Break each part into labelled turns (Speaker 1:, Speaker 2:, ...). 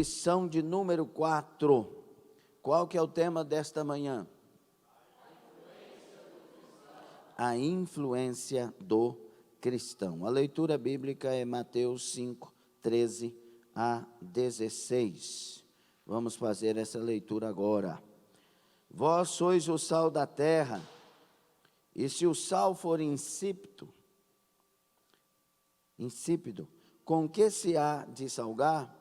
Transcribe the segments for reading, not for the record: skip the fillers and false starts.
Speaker 1: lição de número 4. Qual que é o tema desta manhã? A influência do cristão. A leitura bíblica é Mateus 5, 13 a 16. Vamos fazer essa leitura agora. Vós sois o sal da terra, e se o sal for insípido, com que se há de salgar?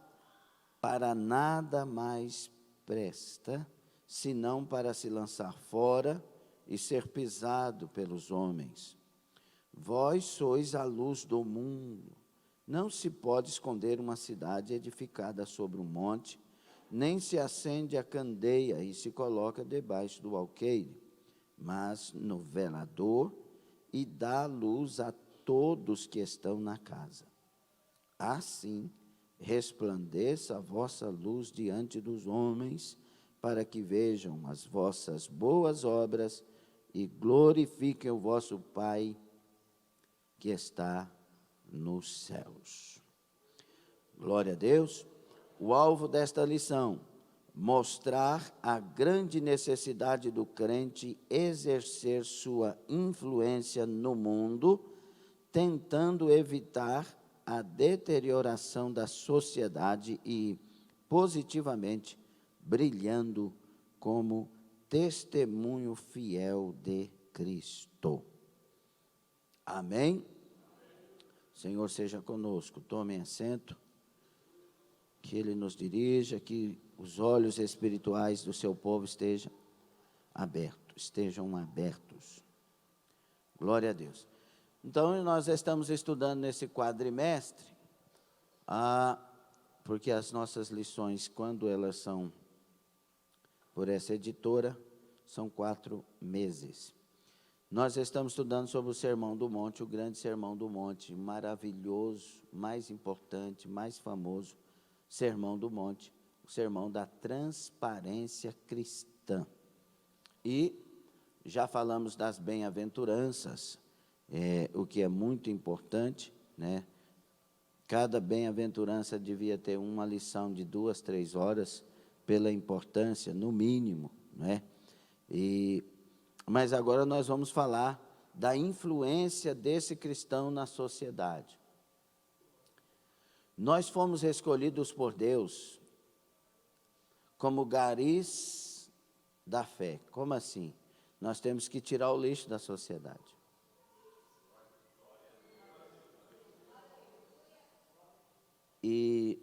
Speaker 1: Para nada mais presta, senão para se lançar fora e ser pisado pelos homens. Vós sois a luz do mundo. Não se pode esconder uma cidade edificada sobre um monte, nem se acende a candeia e se coloca debaixo do alqueire, mas no velador, e dá luz a todos que estão na casa. Assim, resplandeça a vossa luz diante dos homens, para que vejam as vossas boas obras e glorifiquem o vosso Pai que está nos céus. Glória a Deus. O alvo desta lição: mostrar a grande necessidade do crente exercer sua influência no mundo, tentando evitar a deterioração da sociedade e, positivamente, brilhando como testemunho fiel de Cristo. Amém? Senhor seja conosco. Tomem assento, que Ele nos dirija, que os olhos espirituais do seu povo estejam abertos. Glória a Deus. Então, nós estamos estudando nesse quadrimestre, porque as nossas lições, quando elas são por essa editora, são 4 meses. Nós estamos estudando sobre o Sermão do Monte, o grande Sermão do Monte, maravilhoso, mais importante, mais famoso Sermão do Monte, o Sermão da transparência cristã. E já falamos das bem-aventuranças, o que é muito importante, né? Cada bem-aventurança devia ter uma lição de 2, 3 horas, pela importância, no mínimo, né? Mas agora nós vamos falar da influência desse cristão na sociedade. Nós fomos escolhidos por Deus como garis da fé. Como assim? Nós temos que tirar o lixo da sociedade. E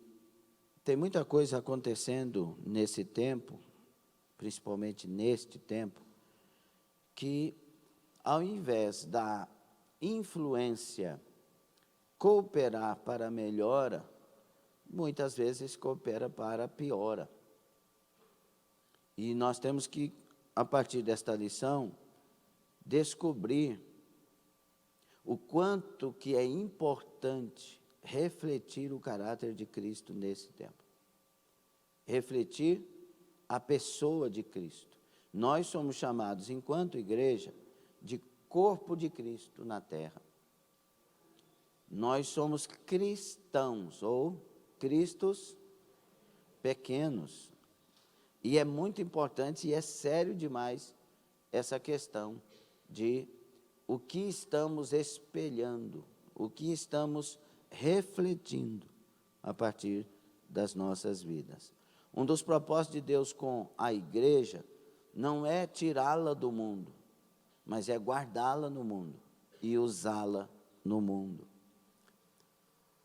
Speaker 1: tem muita coisa acontecendo nesse tempo, principalmente neste tempo, que ao invés da influência cooperar para a melhora, muitas vezes coopera para a piora. E nós temos que, a partir desta lição, descobrir o quanto que é importante refletir o caráter de Cristo nesse tempo. Refletir a pessoa de Cristo. Nós somos chamados, enquanto igreja, de corpo de Cristo na terra. Nós somos cristãos, ou cristos pequenos. E é muito importante e é sério demais essa questão de o que estamos espelhando, o que estamos refletindo a partir das nossas vidas. Um dos propósitos de Deus com a igreja não é tirá-la do mundo, mas é guardá-la no mundo e usá-la no mundo.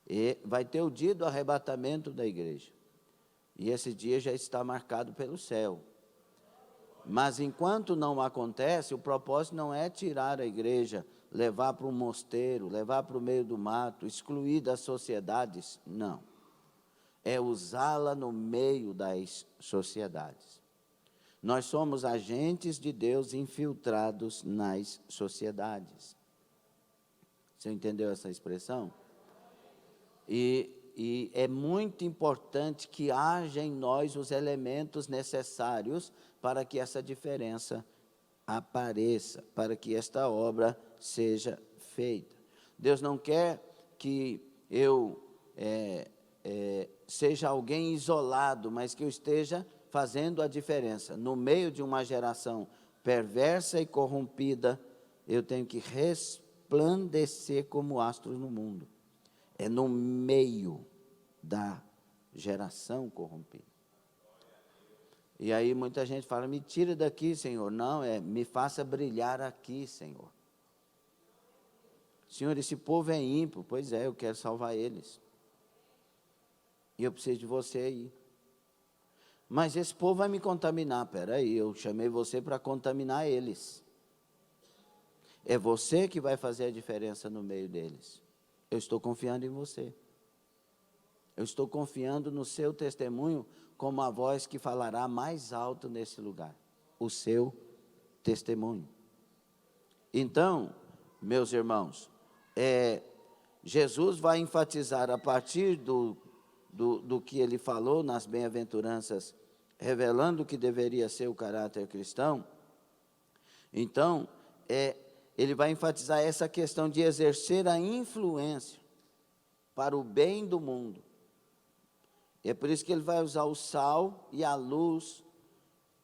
Speaker 1: E vai ter o dia do arrebatamento da igreja. E esse dia já está marcado pelo céu. Mas enquanto não acontece, o propósito não é tirar a igreja, levar para um mosteiro, levar para o meio do mato, excluir das sociedades. Não. É usá-la no meio das sociedades. Nós somos agentes de Deus infiltrados nas sociedades. Você entendeu essa expressão? E é muito importante que haja em nós os elementos necessários para que essa diferença apareça, para que esta obra seja feita. Deus não quer que eu seja alguém isolado, mas que eu esteja fazendo a diferença. No meio de uma geração perversa e corrompida, eu tenho que resplandecer como astros no mundo. É no meio da geração corrompida. E aí muita gente fala, me tira daqui, Senhor. Não, me faça brilhar aqui, Senhor. Senhor, esse povo é ímpio. Pois é, eu quero salvar eles. E eu preciso de você aí. Mas esse povo vai me contaminar. Peraí, eu chamei você para contaminar eles. É você que vai fazer a diferença no meio deles. Eu estou confiando em você. Eu estou confiando no seu testemunho como a voz que falará mais alto nesse lugar. O seu testemunho. Então, meus irmãos, Jesus vai enfatizar a partir do que ele falou nas bem-aventuranças, revelando o que deveria ser o caráter cristão. Então, ele vai enfatizar essa questão de exercer a influência para o bem do mundo. É por isso que ele vai usar o sal e a luz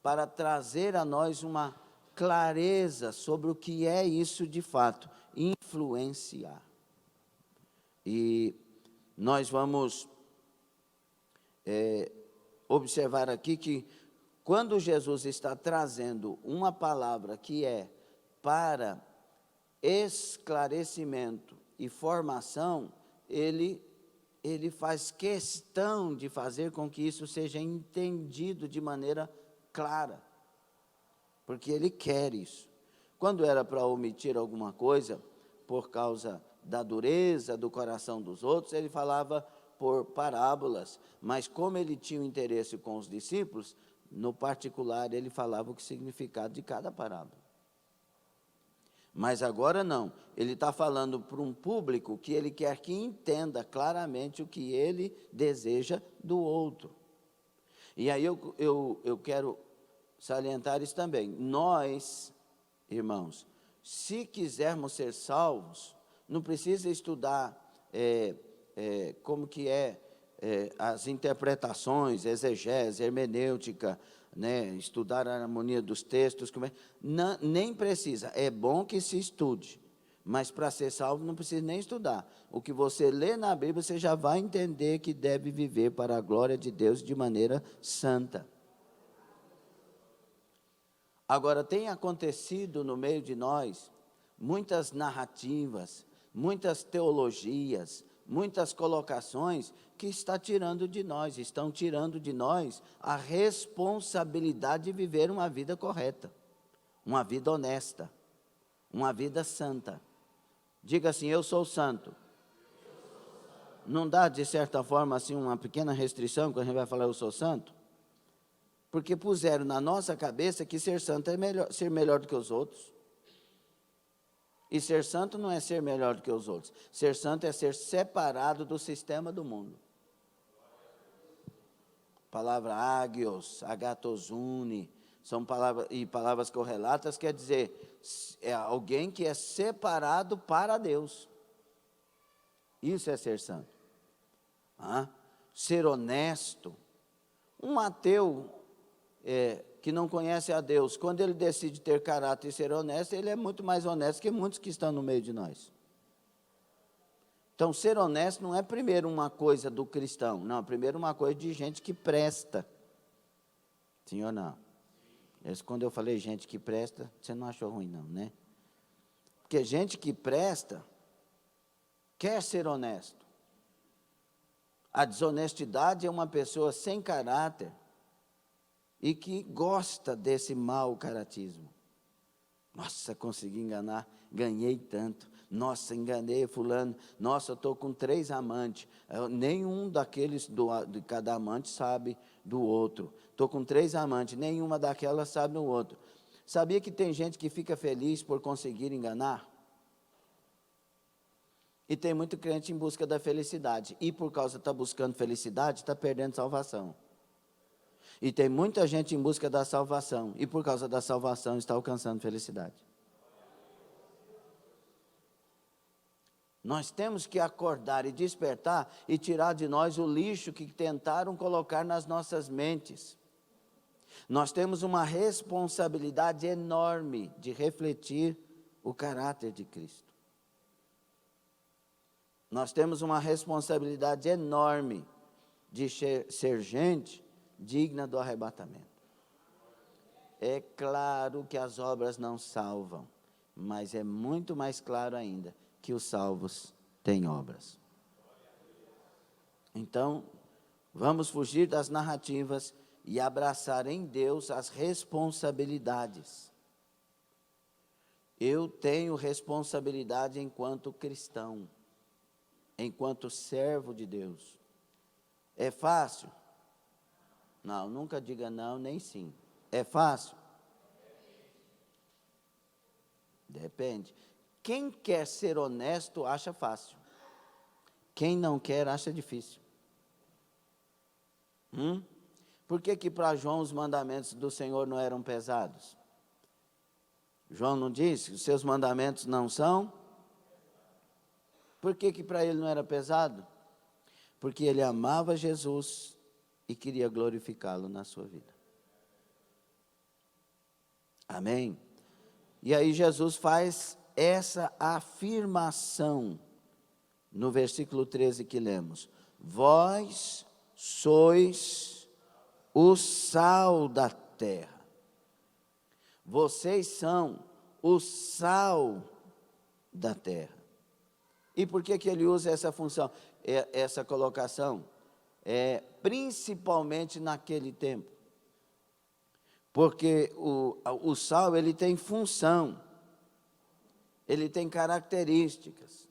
Speaker 1: para trazer a nós uma clareza sobre o que é isso de fato, influenciar. E nós vamos observar aqui que quando Jesus está trazendo uma palavra que é para esclarecimento e formação, ele faz questão de fazer com que isso seja entendido de maneira clara, porque ele quer isso. Quando era para omitir alguma coisa, por causa da dureza do coração dos outros, ele falava por parábolas, mas como ele tinha um interesse com os discípulos, no particular ele falava o significado de cada parábola. Mas agora não, ele está falando para um público que ele quer que entenda claramente o que ele deseja do outro. E aí eu quero salientar isso também. Nós, irmãos, se quisermos ser salvos, não precisa estudar como que as interpretações, exegese, hermenêutica, estudar a harmonia dos textos, não, nem precisa. É bom que se estude, mas para ser salvo não precisa nem estudar. O que você lê na Bíblia, você já vai entender que deve viver para a glória de Deus de maneira santa. Agora, tem acontecido no meio de nós muitas narrativas, muitas teologias, muitas colocações que estão tirando de nós a responsabilidade de viver uma vida correta, uma vida honesta, uma vida santa. Diga assim, eu sou santo. Não dá, de certa forma, assim, uma pequena restrição quando a gente vai falar eu sou santo? Porque puseram na nossa cabeça que ser santo é ser melhor do que os outros. E ser santo não é ser melhor do que os outros. Ser santo é ser separado do sistema do mundo. Palavra ágios, agatosune, são palavras correlatas, quer dizer, é alguém que é separado para Deus. Isso é ser santo. Ser honesto. Um ateu que não conhece a Deus, quando ele decide ter caráter e ser honesto, ele é muito mais honesto que muitos que estão no meio de nós. Então, ser honesto não é primeiro uma coisa do cristão, não, é primeiro uma coisa de gente que presta. Sim ou não? Quando eu falei gente que presta, você não achou ruim não, né? Porque gente que presta quer ser honesto. A desonestidade é uma pessoa sem caráter e que gosta desse mau caratismo. Nossa, consegui enganar, ganhei tanto. Nossa, enganei fulano. Nossa, eu estou com 3 amantes. Nenhum daqueles de cada amante sabe do outro. Estou com 3 amantes, nenhuma daquelas sabe do outro. Sabia que tem gente que fica feliz por conseguir enganar? E tem muito crente em busca da felicidade. E por causa de estar buscando felicidade, está perdendo salvação. E tem muita gente em busca da salvação. E por causa da salvação está alcançando felicidade. Nós temos que acordar e despertar e tirar de nós o lixo que tentaram colocar nas nossas mentes. Nós temos uma responsabilidade enorme de refletir o caráter de Cristo. Nós temos uma responsabilidade enorme de ser gente digna do arrebatamento. É claro que as obras não salvam, mas é muito mais claro ainda que os salvos têm obras. Então, vamos fugir das narrativas e abraçar em Deus as responsabilidades. Eu tenho responsabilidade enquanto cristão, enquanto servo de Deus. É fácil? Não, nunca diga não, nem sim. É fácil? Depende. Quem quer ser honesto acha fácil. Quem não quer acha difícil. Por que para João os mandamentos do Senhor não eram pesados? João não disse, os seus mandamentos não são? Por que para ele não era pesado? Porque ele amava Jesus e queria glorificá-lo na sua vida. Amém? E aí Jesus faz essa afirmação no versículo 13 que lemos. Vós sois o sal da terra. Vocês são o sal da terra. E por que ele usa essa função, essa colocação? Principalmente naquele tempo. Porque o sal, ele tem função, ele tem características.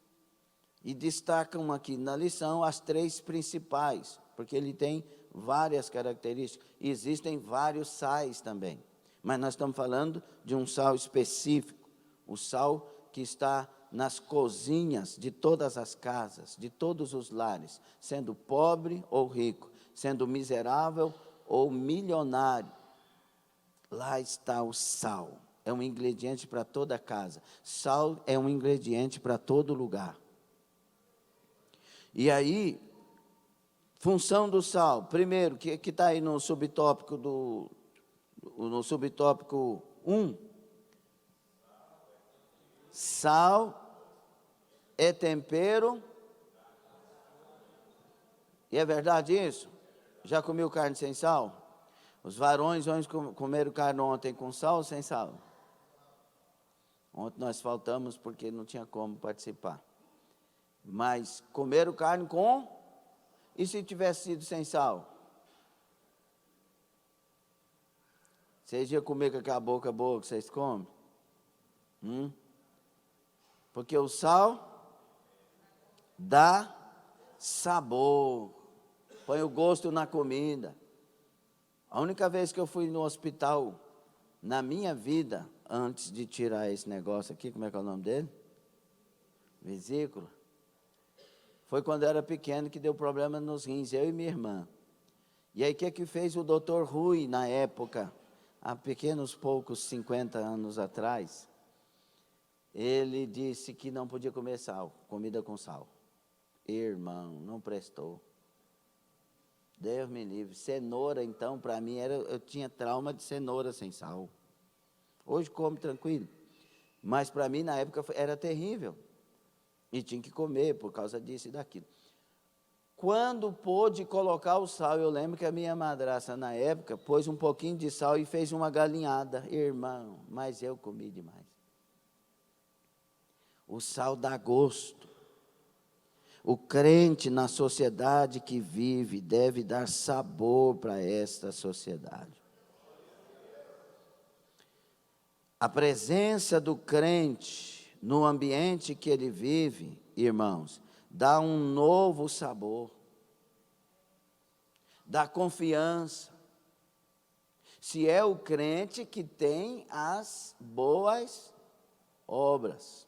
Speaker 1: E destacam aqui na lição as 3 principais, porque ele tem várias características. E existem vários sais também. Mas nós estamos falando de um sal específico, o sal que está nas cozinhas de todas as casas, de todos os lares, sendo pobre ou rico, sendo miserável ou milionário. Lá está o sal, é um ingrediente para toda casa. Sal é um ingrediente para todo lugar. E aí, função do sal, primeiro, que está aí no subtópico no subtópico 1, sal é tempero. E é verdade isso? Já comeu carne sem sal? Os varões comeram carne ontem com sal ou sem sal? Ontem nós faltamos porque não tinha como participar. Mas comeram carne com? E se tivesse sido sem sal? Vocês iam comer com aquela boca boa que vocês comem? Porque o sal dá sabor, põe o gosto na comida. A única vez que eu fui no hospital, na minha vida, antes de tirar esse negócio aqui, como é que é o nome dele? Vesícula. Foi quando eu era pequeno que deu problema nos rins, eu e minha irmã. E aí o que fez o doutor Rui na época, há pequenos poucos 50 anos atrás? Ele disse que não podia comer sal, comida com sal. Irmão, não prestou. Deus me livre. Cenoura, então, para mim, eu tinha trauma de cenoura sem sal. Hoje como tranquilo. Mas para mim, na época, era terrível. E tinha que comer por causa disso e daquilo. Quando pôde colocar o sal, eu lembro que a minha madrasta, na época, pôs um pouquinho de sal e fez uma galinhada. Irmão, mas eu comi demais. O sal dá gosto. O crente na sociedade que vive deve dar sabor para esta sociedade. A presença do crente no ambiente que ele vive, irmãos, dá um novo sabor, dá confiança. Se é o crente que tem as boas obras,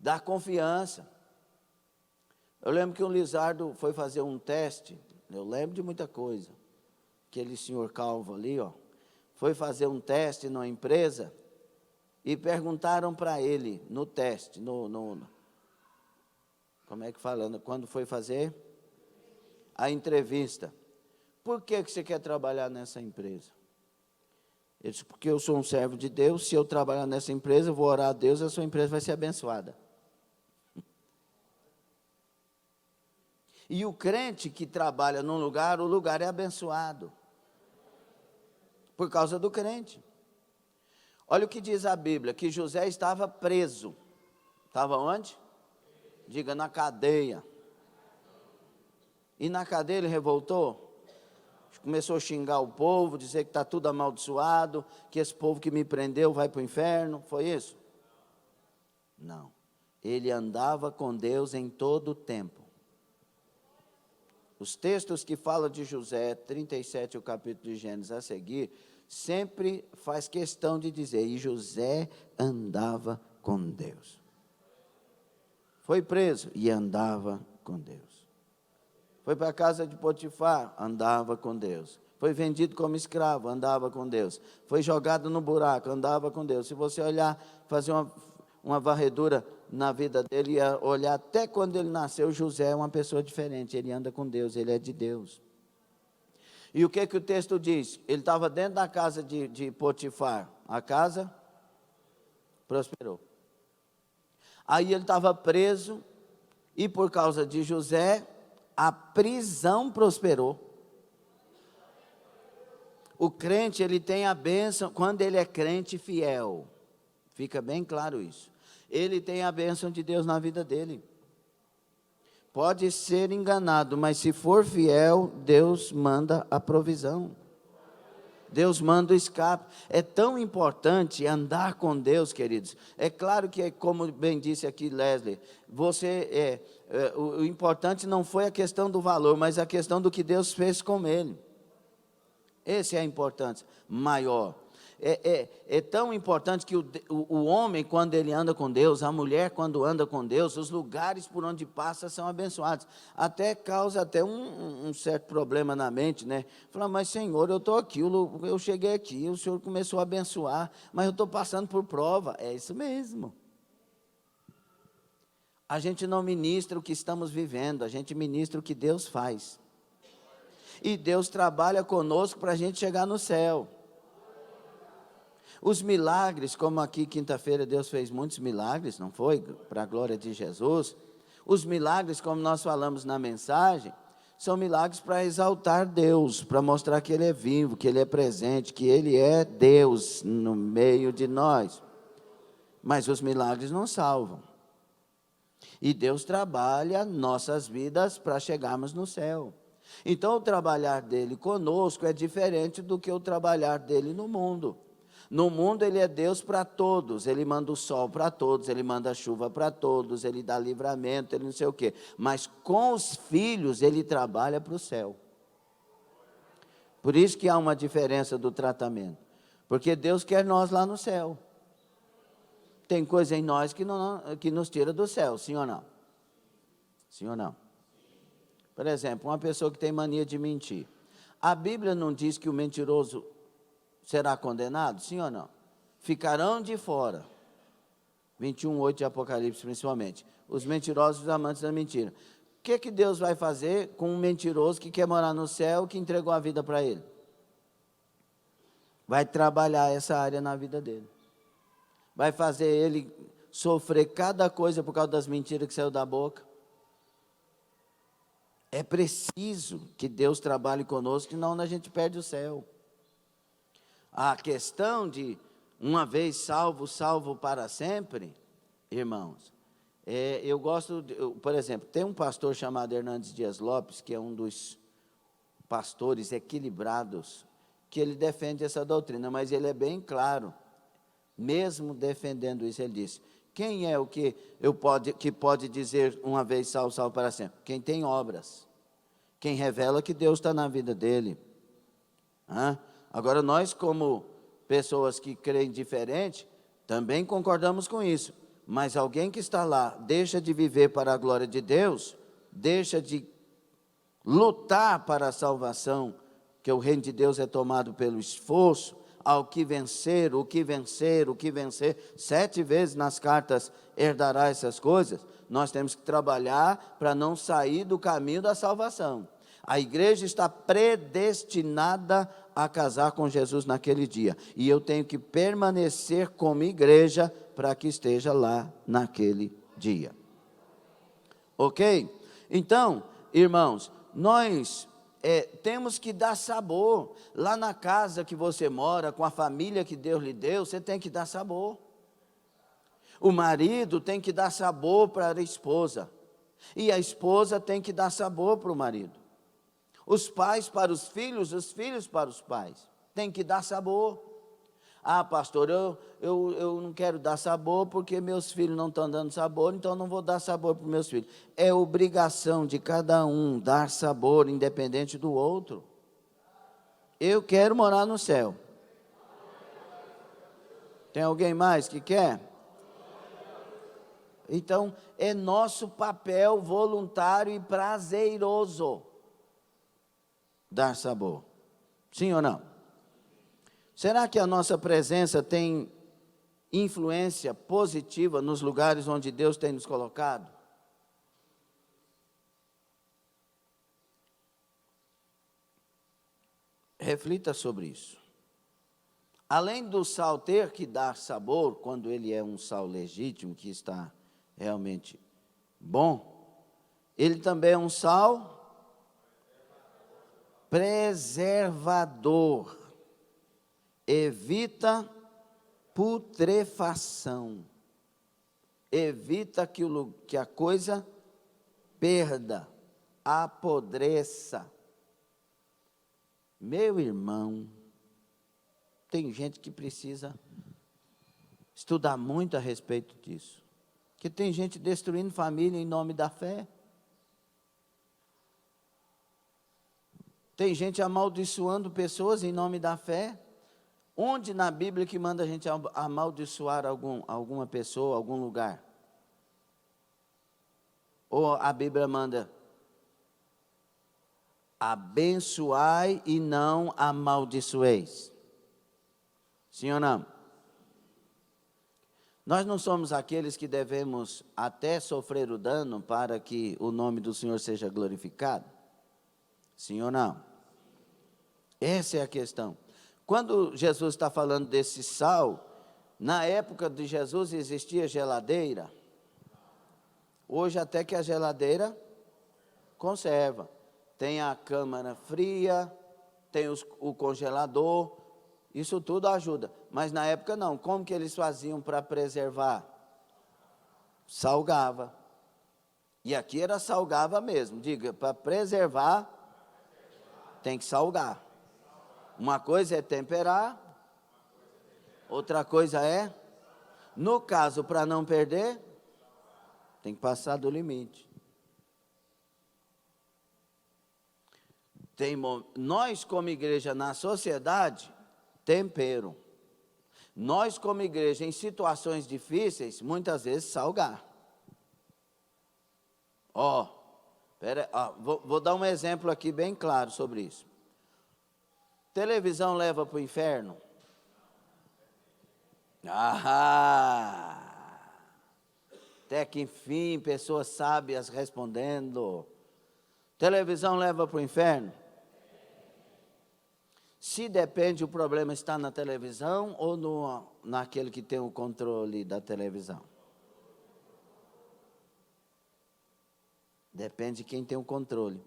Speaker 1: dá confiança. Eu lembro que o Lizardo foi fazer um teste, eu lembro de muita coisa, aquele senhor calvo ali, foi fazer um teste numa empresa e perguntaram para ele, no teste, como é que fala? Quando foi fazer a entrevista. Por que você quer trabalhar nessa empresa? Ele disse, porque eu sou um servo de Deus, se eu trabalhar nessa empresa, eu vou orar a Deus, a sua empresa vai ser abençoada. E o crente que trabalha num lugar, o lugar é abençoado. Por causa do crente. Olha o que diz a Bíblia, que José estava preso. Estava onde? Diga, na cadeia. E na cadeia ele revoltou? Começou a xingar o povo, dizer que está tudo amaldiçoado, que esse povo que me prendeu vai para o inferno. Foi isso? Não. Ele andava com Deus em todo o tempo. Os textos que falam de José, 37, o capítulo de Gênesis a seguir, sempre faz questão de dizer, e José andava com Deus. Foi preso e andava com Deus. Foi para a casa de Potifar, andava com Deus. Foi vendido como escravo, andava com Deus. Foi jogado no buraco, andava com Deus. Se você olhar, fazer uma varredura na vida dele, olhar até quando ele nasceu, José é uma pessoa diferente. Ele anda com Deus, ele é de Deus. E o que o texto diz? Ele estava dentro da casa de Potifar. A casa prosperou. Aí ele estava preso, e por causa de José, a prisão prosperou. O crente, ele tem a bênção, quando ele é crente fiel, fica bem claro isso, ele tem a bênção de Deus na vida dele. Pode ser enganado, mas se for fiel, Deus manda a provisão. Deus manda o escape. É tão importante andar com Deus, queridos. É claro que, como bem disse aqui Leslie, o importante não foi a questão do valor, mas a questão do que Deus fez com ele. Esse é a importância maior. É tão importante que o homem, quando ele anda com Deus, a mulher, quando anda com Deus, os lugares por onde passa são abençoados. Até causa até um certo problema na mente, né? Fala, mas Senhor, eu estou aqui, eu cheguei aqui, o Senhor começou a abençoar, mas eu estou passando por prova. É isso mesmo. A gente não ministra o que estamos vivendo, a gente ministra o que Deus faz. E Deus trabalha conosco para a gente chegar no céu. Os milagres, como aqui quinta-feira Deus fez muitos milagres, não foi? Para a glória de Jesus. Os milagres, como nós falamos na mensagem, são milagres para exaltar Deus, para mostrar que Ele é vivo, que Ele é presente, que Ele é Deus no meio de nós. Mas os milagres não salvam. E Deus trabalha nossas vidas para chegarmos no céu. Então o trabalhar dele conosco é diferente do que o trabalhar dele no mundo. No mundo ele é Deus para todos, ele manda o sol para todos, ele manda a chuva para todos, ele dá livramento, ele não sei o quê. Mas com os filhos ele trabalha para o céu. Por isso que há uma diferença do tratamento. Porque Deus quer nós lá no céu. Tem coisa em nós que nos tira do céu, sim ou não? Sim ou não? Por exemplo, uma pessoa que tem mania de mentir. A Bíblia não diz que o mentiroso será condenado? Sim ou não? Ficarão de fora. 21:8 de Apocalipse, principalmente. Os mentirosos, os amantes da mentira. O que Deus vai fazer com um mentiroso que quer morar no céu, que entregou a vida para ele? Vai trabalhar essa área na vida dele. Vai fazer ele sofrer cada coisa por causa das mentiras que saiu da boca. É preciso que Deus trabalhe conosco, senão a gente perde o céu. A questão de uma vez salvo, salvo para sempre, irmãos, eu gosto, por exemplo, tem um pastor chamado Hernandes Dias Lopes, que é um dos pastores equilibrados, que ele defende essa doutrina, mas ele é bem claro, mesmo defendendo isso, ele disse, quem é o que pode dizer uma vez salvo, salvo para sempre? Quem tem obras, quem revela que Deus está na vida dele. Agora, nós como pessoas que creem diferente, também concordamos com isso, mas alguém que está lá, deixa de viver para a glória de Deus, deixa de lutar para a salvação, que o reino de Deus é tomado pelo esforço, ao que vencer, o que vencer, o que vencer. 7 vezes nas cartas herdará essas coisas. Nós temos que trabalhar para não sair do caminho da salvação. A igreja está predestinada a casar com Jesus naquele dia. E eu tenho que permanecer como igreja para que esteja lá naquele dia. Ok? Então, irmãos, nós temos que dar sabor. Lá na casa que você mora, com a família que Deus lhe deu, você tem que dar sabor. O marido tem que dar sabor para a esposa. E a esposa tem que dar sabor para o marido. Os pais para os filhos para os pais. Tem que dar sabor. Ah, pastor, eu não quero dar sabor porque meus filhos não estão dando sabor, então não vou dar sabor para os meus filhos. É obrigação de cada um dar sabor, independente do outro. Eu quero morar no céu. Tem alguém mais que quer? Então, é nosso papel voluntário e prazeroso dar sabor. Sim ou não? Será que a nossa presença tem influência positiva nos lugares onde Deus tem nos colocado? Reflita sobre isso. Além do sal ter que dar sabor, quando ele é um sal legítimo, que está realmente bom, ele também é um sal preservador. Evita putrefação. Evita que a coisa perda, apodreça. Meu irmão, tem gente que precisa estudar muito a respeito disso. Que tem gente destruindo família em nome da fé. Tem gente amaldiçoando pessoas em nome da fé. Onde na Bíblia que manda a gente amaldiçoar alguma pessoa, algum lugar? Ou a Bíblia manda abençoai e não amaldiçoeis? Sim ou não? Nós não somos aqueles que devemos até sofrer o dano para que o nome do Senhor seja glorificado? Sim ou não? Essa é a questão. Quando Jesus está falando desse sal, na época de Jesus existia geladeira. Hoje até que a geladeira conserva. Tem a câmara fria, tem o congelador, isso tudo ajuda. Mas na época não. Como que eles faziam para preservar? Salgava. E aqui era salgava mesmo. Diga, para preservar, tem que salgar. Uma coisa é temperar, outra coisa é, no caso, para não perder, tem que passar do limite. Nós, como igreja na sociedade, tempero. Nós, como igreja, em situações difíceis, muitas vezes salgar. Vou dar um exemplo aqui bem claro sobre isso. Televisão leva para o inferno? Até que enfim, pessoas sábias respondendo. Televisão leva para o inferno? Se depende, o problema está na televisão ou naquele que tem o controle da televisão? Depende de quem tem o controle.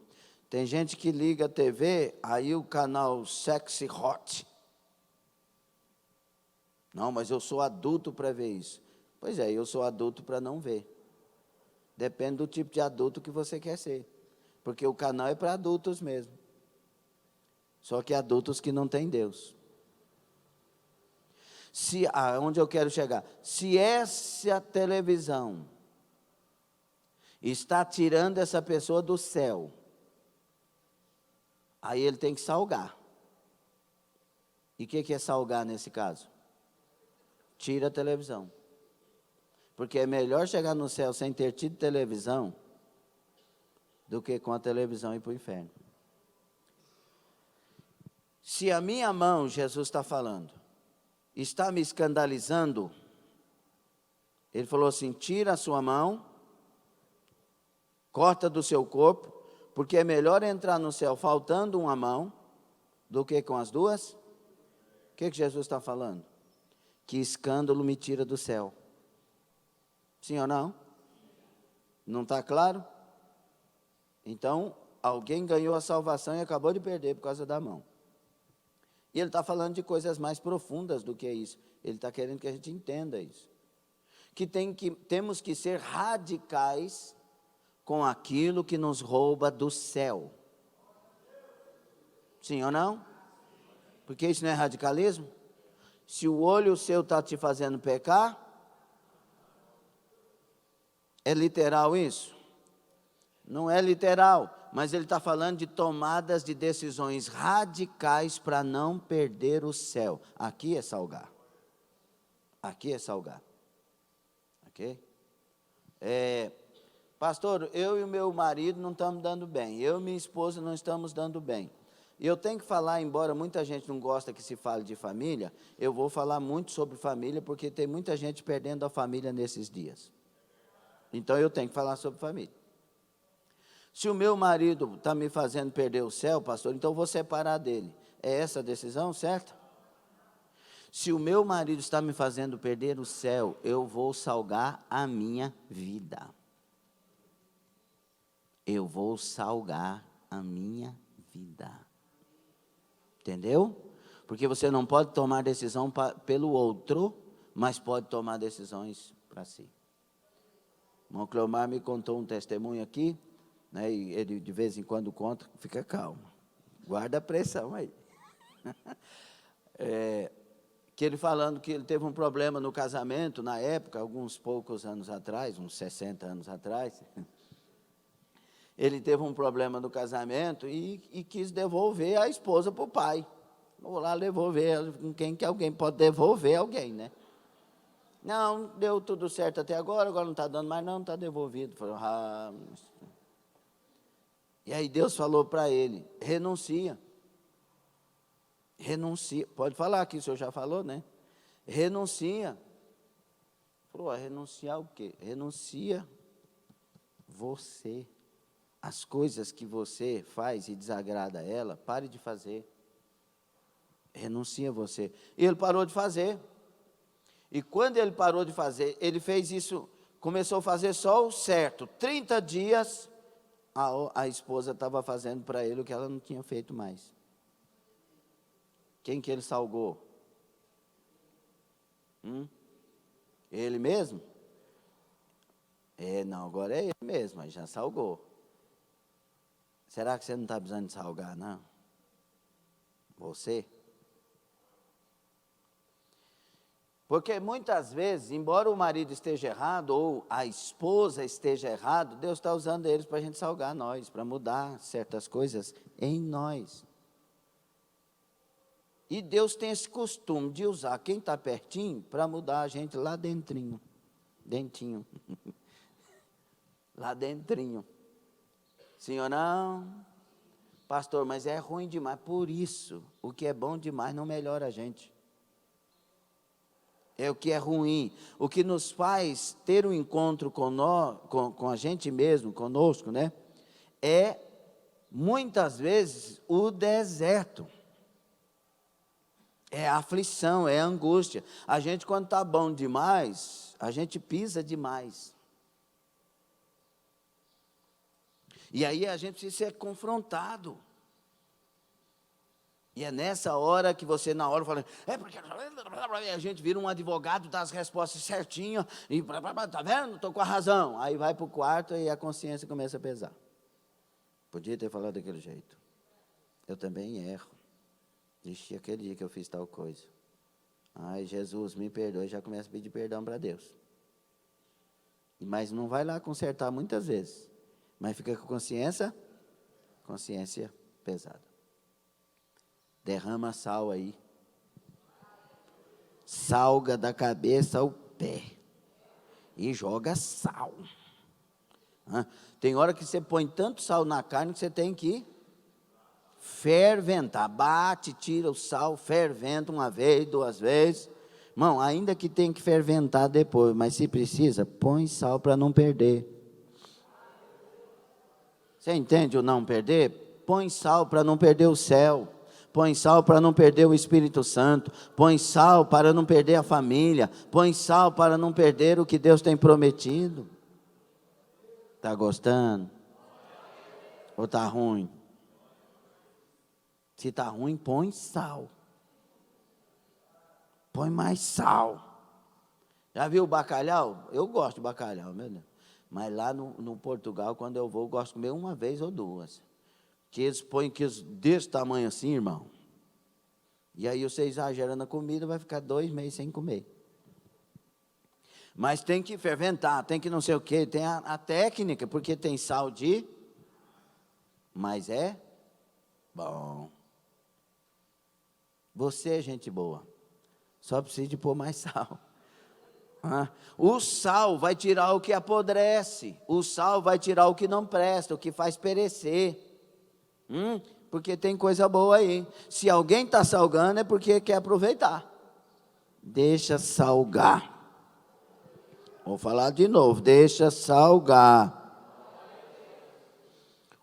Speaker 1: Tem gente que liga a TV, aí o canal Sexy Hot. Não, mas eu sou adulto para ver isso. Pois é, eu sou adulto para não ver. Depende do tipo de adulto que você quer ser. Porque o canal é para adultos mesmo. Só que adultos que não têm Deus. Onde eu quero chegar? Se essa televisão está tirando essa pessoa do céu, aí ele tem que salgar. E o que é salgar nesse caso? Tira a televisão. Porque é melhor chegar no céu sem ter tido televisão do que com a televisão ir para o inferno. Se a minha mão, Jesus está falando, está me escandalizando. Ele falou assim: tira a sua mão, corta do seu corpo, porque é melhor entrar no céu faltando uma mão do que com as duas. O que Jesus está falando? Que escândalo me tira do céu. Sim ou não? Não está claro? Então, alguém ganhou a salvação e acabou de perder por causa da mão. E ele está falando de coisas mais profundas do que isso. Ele está querendo que a gente entenda isso. Temos que ser radicais com aquilo que nos rouba do céu. Sim ou não? Porque isso não é radicalismo? Se o olho seu está te fazendo pecar, é literal isso? Não é literal, mas ele está falando de tomadas de decisões radicais para não perder o céu. Aqui é salgar. Aqui é salgar. Ok? Pastor, eu e o meu marido não estamos dando bem. Eu e minha esposa não estamos dando bem. E eu tenho que falar, embora muita gente não gosta que se fale de família, eu vou falar muito sobre família, porque tem muita gente perdendo a família nesses dias. Então eu tenho que falar sobre família. Se o meu marido está me fazendo perder o céu, pastor, então eu vou separar dele. É essa a decisão, certo? Se o meu marido está me fazendo perder o céu, eu vou salgar a minha vida. Eu vou salgar a minha vida. Entendeu? Porque você não pode tomar decisão pelo outro, mas pode tomar decisões para si. O irmão Cleomar me contou um testemunho aqui, né, e ele de vez em quando conta, fica calmo. Guarda a pressão aí. Que ele falando que ele teve um problema no casamento, na época, alguns poucos anos atrás, uns 60 anos atrás, ele teve um problema no casamento e quis devolver a esposa para o pai. Vou lá devolver ela, com quem que alguém pode devolver alguém, né? Não, deu tudo certo até agora não está dando mais, não está devolvido. Falou, E aí Deus falou para ele, renuncia. Renuncia, pode falar aqui, o senhor já falou, né? Renuncia. Falou, renunciar o quê? Renuncia você. As coisas que você faz e desagrada a ela, pare de fazer. Renuncia você. E ele parou de fazer. E quando ele parou de fazer, ele fez isso, começou a fazer só o certo. 30 dias, a esposa estava fazendo para ele o que ela não tinha feito mais. Quem que ele salgou? Ele mesmo? Não, agora é ele mesmo, mas já salgou. Será que você não está precisando de salgar, não? Você? Porque muitas vezes, embora o marido esteja errado, ou a esposa esteja errado, Deus está usando eles para a gente salgar nós, para mudar certas coisas em nós. E Deus tem esse costume de usar quem está pertinho para mudar a gente lá dentrinho. Dentinho. Lá dentrinho. Sim ou não? Pastor, mas é ruim demais. Por isso, o que é bom demais não melhora a gente. É o que é ruim. O que nos faz ter um encontro com a gente mesmo, conosco, né? É, muitas vezes, o deserto. É a aflição, é a angústia. A gente, quando está bom demais, a gente pisa demais. E aí a gente precisa ser confrontado. E é nessa hora que você, na hora, fala, porque a gente vira um advogado, dá as respostas certinho, e está vendo? Estou com a razão. Aí vai para o quarto e a consciência começa a pesar. Podia ter falado daquele jeito. Eu também erro. Ixi, aquele dia que eu fiz tal coisa. Ai, Jesus, me perdoe. Já começa a pedir perdão para Deus. Mas não vai lá consertar muitas vezes. Mas fica com consciência pesada. Derrama sal aí. Salga da cabeça ao pé. E joga sal. Tem hora que você põe tanto sal na carne que você tem que ferventar. Bate, tira o sal, ferventa uma vez, 2 vezes. Irmão, ainda que tenha que ferventar depois, mas se precisa, põe sal para não perder. Você entende o não perder? Põe sal para não perder o céu. Põe sal para não perder o Espírito Santo. Põe sal para não perder a família. Põe sal para não perder o que Deus tem prometido. Está gostando? Ou está ruim? Se está ruim, põe sal. Põe mais sal. Já viu o bacalhau? Eu gosto de bacalhau, meu Deus. Mas lá no Portugal, quando eu vou, eu gosto de comer uma vez ou duas. Que eles põem desse tamanho assim, irmão. E aí você exagera na comida, vai ficar 2 meses sem comer. Mas tem que ferventar, tem que não sei o quê, tem a técnica, porque tem sal de... Mas é bom. Você é gente boa. Só precisa de pôr mais sal. O sal vai tirar o que apodrece. O sal vai tirar o que não presta, o que faz perecer. Porque tem coisa boa aí. Se alguém está salgando é porque quer aproveitar. Deixa salgar. Vou falar de novo. Deixa salgar.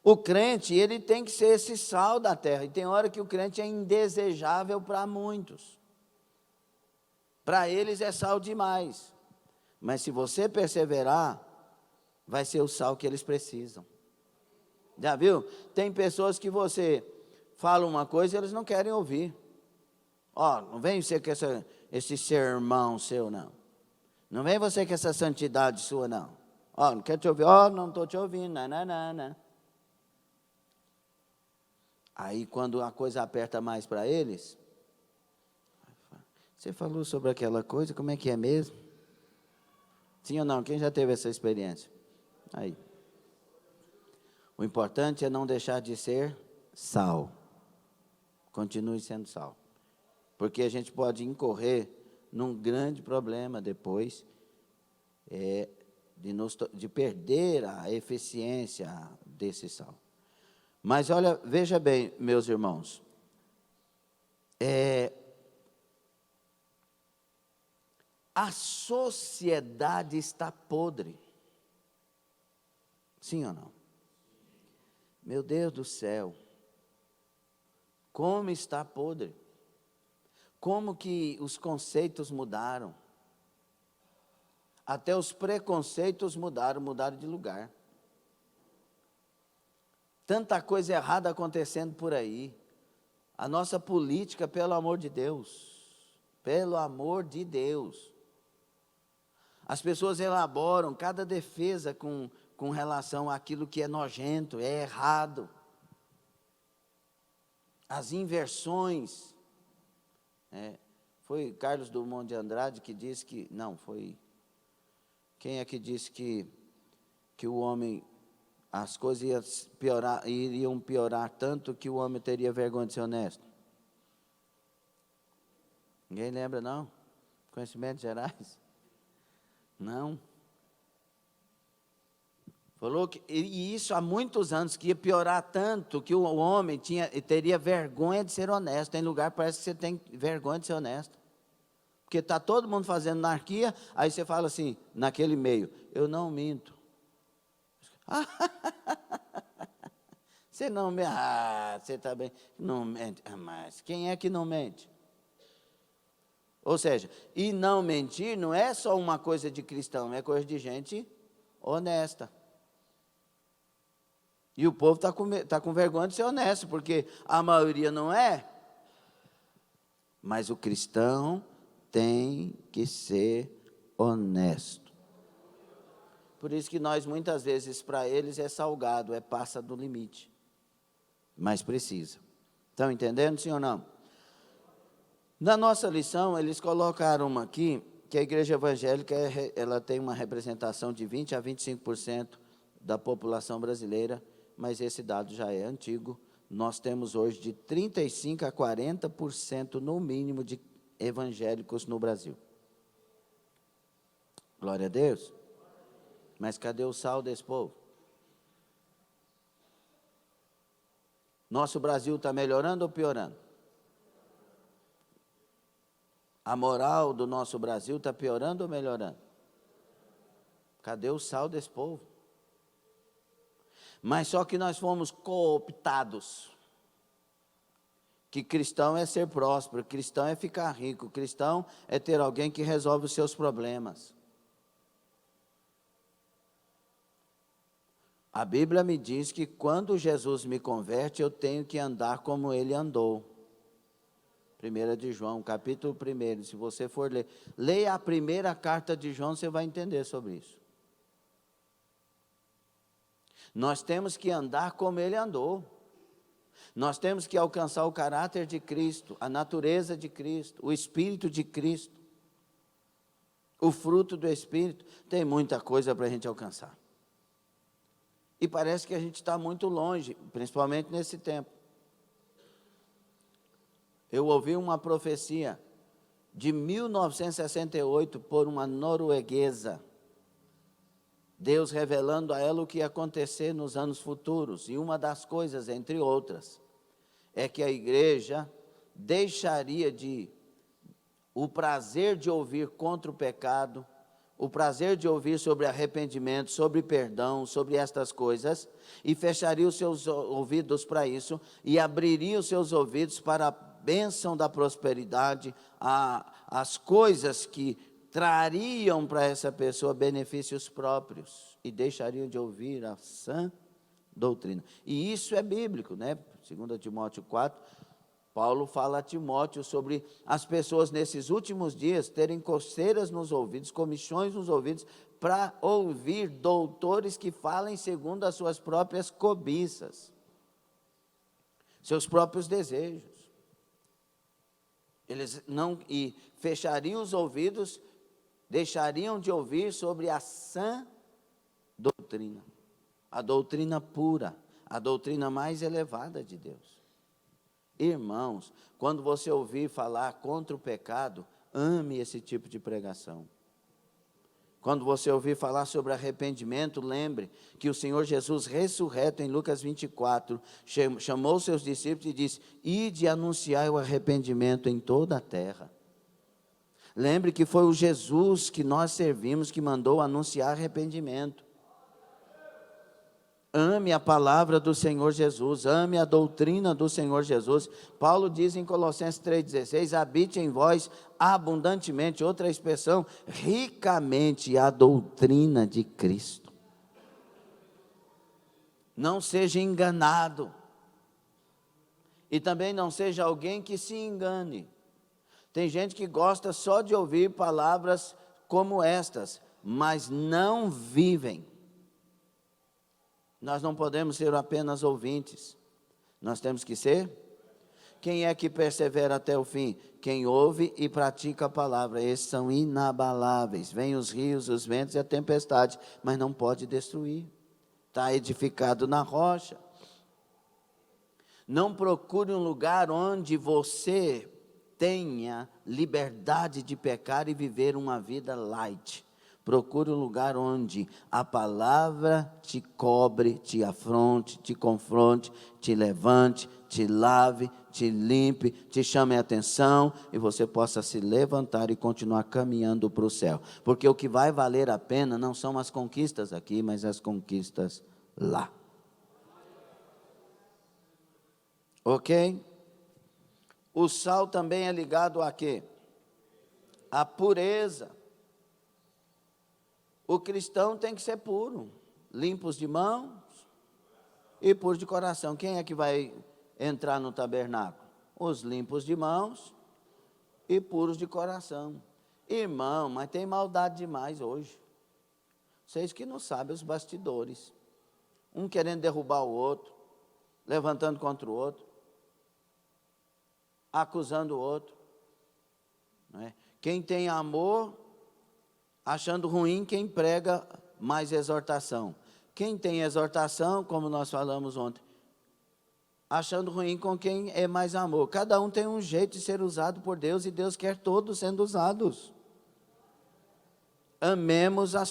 Speaker 1: O crente, ele tem que ser esse sal da terra. E tem hora que o crente é indesejável para muitos. Para eles é sal demais. Mas se você perseverar, vai ser o sal que eles precisam. Já viu? Tem pessoas que você fala uma coisa e eles não querem ouvir. Não vem você com esse sermão seu, não. Não vem você com essa santidade sua, não. Não quero te ouvir. Não estou te ouvindo. Não. Aí, quando a coisa aperta mais para eles, você falou sobre aquela coisa, como é que é mesmo? Sim ou não? Quem já teve essa experiência? Aí. O importante é não deixar de ser sal. Continue sendo sal. Porque a gente pode incorrer num grande problema depois, de perder a eficiência desse sal. Mas olha, veja bem, meus irmãos, a sociedade está podre. Sim ou não? Meu Deus do céu, como está podre? Como que os conceitos mudaram? Até os preconceitos mudaram de lugar. Tanta coisa errada acontecendo por aí. A nossa política, pelo amor de Deus, as pessoas elaboram cada defesa com relação àquilo que é nojento, é errado. As inversões. Foi Carlos Drummond de Andrade que disse que... Não, foi... Quem é que disse que o homem... As coisas iriam piorar tanto que o homem teria vergonha de ser honesto? Ninguém lembra, não? Conhecimentos gerais? Não. Falou que, e isso há muitos anos, que ia piorar tanto que o homem teria vergonha de ser honesto. Tem lugar que parece que você tem vergonha de ser honesto. Porque está todo mundo fazendo anarquia, aí você fala assim, naquele meio, eu não minto. Você não mente. Você está bem. Não mente. Mas quem é que não mente? Ou seja, e não mentir não é só uma coisa de cristão, é coisa de gente honesta. E o povo está com vergonha de ser honesto, porque a maioria não é. Mas o cristão tem que ser honesto. Por isso que nós, muitas vezes, para eles é salgado, passa do limite. Mas precisa. Estão entendendo, sim ou não? Na nossa lição, eles colocaram uma aqui, que a igreja evangélica ela tem uma representação de 20% a 25% da população brasileira, mas esse dado já é antigo. Nós temos hoje de 35% a 40% no mínimo de evangélicos no Brasil. Glória a Deus. Mas cadê o sal desse povo? Nosso Brasil está melhorando ou piorando? A moral do nosso Brasil está piorando ou melhorando? Cadê o sal desse povo? Mas só que nós fomos cooptados. Que cristão é ser próspero, cristão é ficar rico, cristão é ter alguém que resolve os seus problemas. A Bíblia me diz que quando Jesus me converte, eu tenho que andar como ele andou. 1 de João, capítulo 1, se você for ler, leia a primeira carta de João, você vai entender sobre isso. Nós temos que andar como ele andou. Nós temos que alcançar o caráter de Cristo, a natureza de Cristo, o Espírito de Cristo, o fruto do Espírito. Tem muita coisa para a gente alcançar. E parece que a gente está muito longe, principalmente nesse tempo. Eu ouvi uma profecia de 1968 por uma norueguesa. Deus revelando a ela o que ia acontecer nos anos futuros. E uma das coisas, entre outras, é que a igreja deixaria o prazer de ouvir contra o pecado, o prazer de ouvir sobre arrependimento, sobre perdão, sobre estas coisas, e fecharia os seus ouvidos para isso, e abriria os seus ouvidos para a bênção da prosperidade, as coisas que trariam para essa pessoa benefícios próprios, e deixariam de ouvir a sã doutrina. E isso é bíblico, né? 2 Timóteo 4, Paulo fala a Timóteo sobre as pessoas nesses últimos dias terem coceiras nos ouvidos, comichões nos ouvidos, para ouvir doutores que falem segundo as suas próprias cobiças, seus próprios desejos. Eles não, e fechariam os ouvidos, deixariam de ouvir sobre a sã doutrina, a doutrina pura, a doutrina mais elevada de Deus. Irmãos, quando você ouvir falar contra o pecado, ame esse tipo de pregação. Quando você ouvir falar sobre arrependimento, lembre que o Senhor Jesus, ressurreto em Lucas 24, chamou seus discípulos e disse: ide anunciar o arrependimento em toda a terra. Lembre que foi o Jesus que nós servimos que mandou anunciar arrependimento. Ame a palavra do Senhor Jesus, ame a doutrina do Senhor Jesus. Paulo diz em Colossenses 3,16, habite em vós abundantemente, outra expressão, ricamente a doutrina de Cristo. Não seja enganado. E também não seja alguém que se engane. Tem gente que gosta só de ouvir palavras como estas, mas não vivem. Nós não podemos ser apenas ouvintes, nós temos que ser. Quem é que persevera até o fim? Quem ouve e pratica a palavra. Esses são inabaláveis. Vêm os rios, os ventos e a tempestade, mas não pode destruir. Está edificado na rocha. Não procure um lugar onde você tenha liberdade de pecar e viver uma vida light. Procure um lugar onde a palavra te cobre, te afronte, te confronte, te levante, te lave, te limpe, te chame a atenção e você possa se levantar e continuar caminhando para o céu. Porque o que vai valer a pena não são as conquistas aqui, mas as conquistas lá. Ok? O sal também é ligado a quê? A pureza. O cristão tem que ser puro, limpos de mãos e puros de coração. Quem é que vai entrar no tabernáculo? Os limpos de mãos e puros de coração. Irmão, mas tem maldade demais hoje. Vocês que não sabem os bastidores. Um querendo derrubar o outro, levantando contra o outro, acusando o outro. Não é? Quem tem amor, achando ruim quem prega mais exortação. Quem tem exortação, como nós falamos ontem, achando ruim com quem é mais amor. Cada um tem um jeito de ser usado por Deus e Deus quer todos sendo usados. Amemos a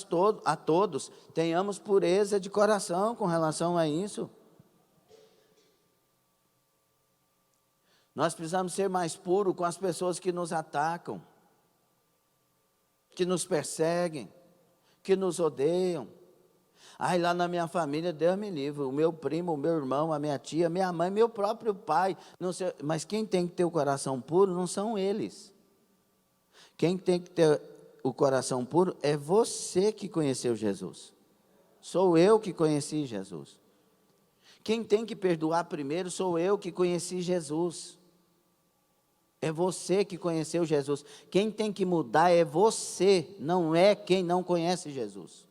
Speaker 1: todos, tenhamos pureza de coração com relação a isso. Nós precisamos ser mais puros com as pessoas que nos atacam. que nos perseguem, que nos odeiam. Ai, lá na minha família, Deus me livre, o meu primo, o meu irmão, a minha tia, minha mãe, meu próprio pai, não sei, mas quem tem que ter o coração puro não são eles. Quem tem que ter o coração puro é você que conheceu Jesus. Sou eu que conheci Jesus. Quem tem que perdoar primeiro sou eu que conheci Jesus. É você que conheceu Jesus. Quem tem que mudar é você, não é quem não conhece Jesus.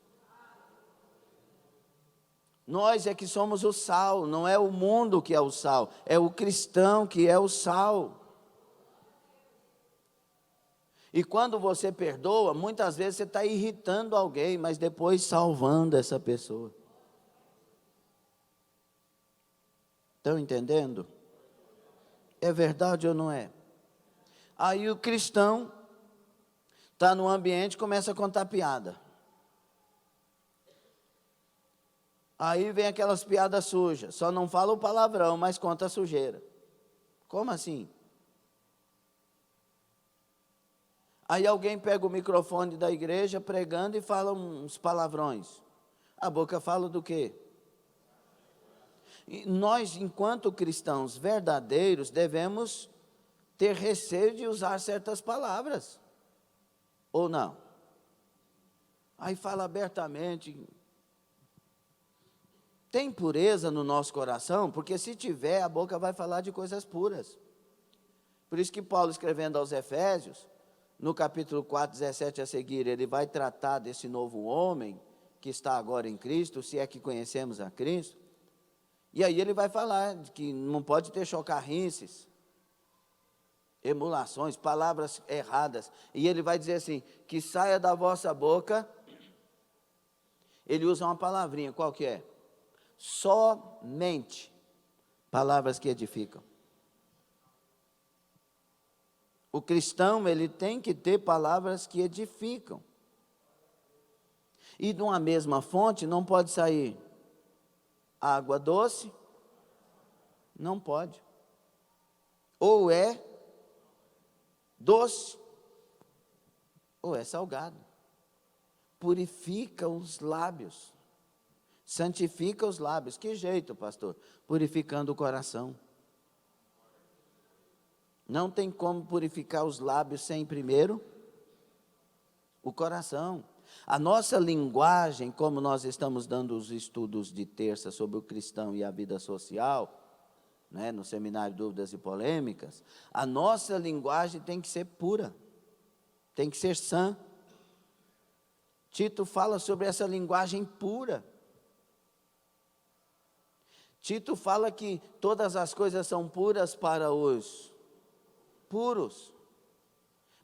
Speaker 1: Nós é que somos o sal, não é o mundo que é o sal, é o cristão que é o sal. E quando você perdoa, muitas vezes você está irritando alguém, mas depois salvando essa pessoa. Estão entendendo? É verdade ou não é? Aí o cristão está no ambiente e começa a contar piada. Aí vem aquelas piadas sujas, só não fala o palavrão, mas conta a sujeira. Como assim? Aí alguém pega o microfone da igreja pregando e fala uns palavrões. A boca fala do quê? E nós, enquanto cristãos verdadeiros, devemos ter receio de usar certas palavras. Ou não? Aí fala abertamente. Tem pureza no nosso coração? Porque se tiver, a boca vai falar de coisas puras. Por isso que Paulo, escrevendo aos Efésios, no capítulo 4, 17 a seguir, ele vai tratar desse novo homem, que está agora em Cristo, se é que conhecemos a Cristo. E aí ele vai falar que não pode ter chocarrices, emulações, palavras erradas. E ele vai dizer assim, que saia da vossa boca, ele usa uma palavrinha, qual que é? Somente palavras que edificam. O cristão, ele tem que ter palavras que edificam. E de uma mesma fonte não pode sair água doce, não pode. Ou é doce, ou é salgado. Purifica os lábios. Santifica os lábios. Que jeito, pastor? Purificando o coração. Não tem como purificar os lábios sem primeiro o coração. A nossa linguagem, como nós estamos dando os estudos de terça sobre o cristão e a vida social, né, no seminário Dúvidas e Polêmicas, a nossa linguagem tem que ser pura, tem que ser sã. Tito fala sobre essa linguagem pura. Tito fala que todas as coisas são puras para os puros,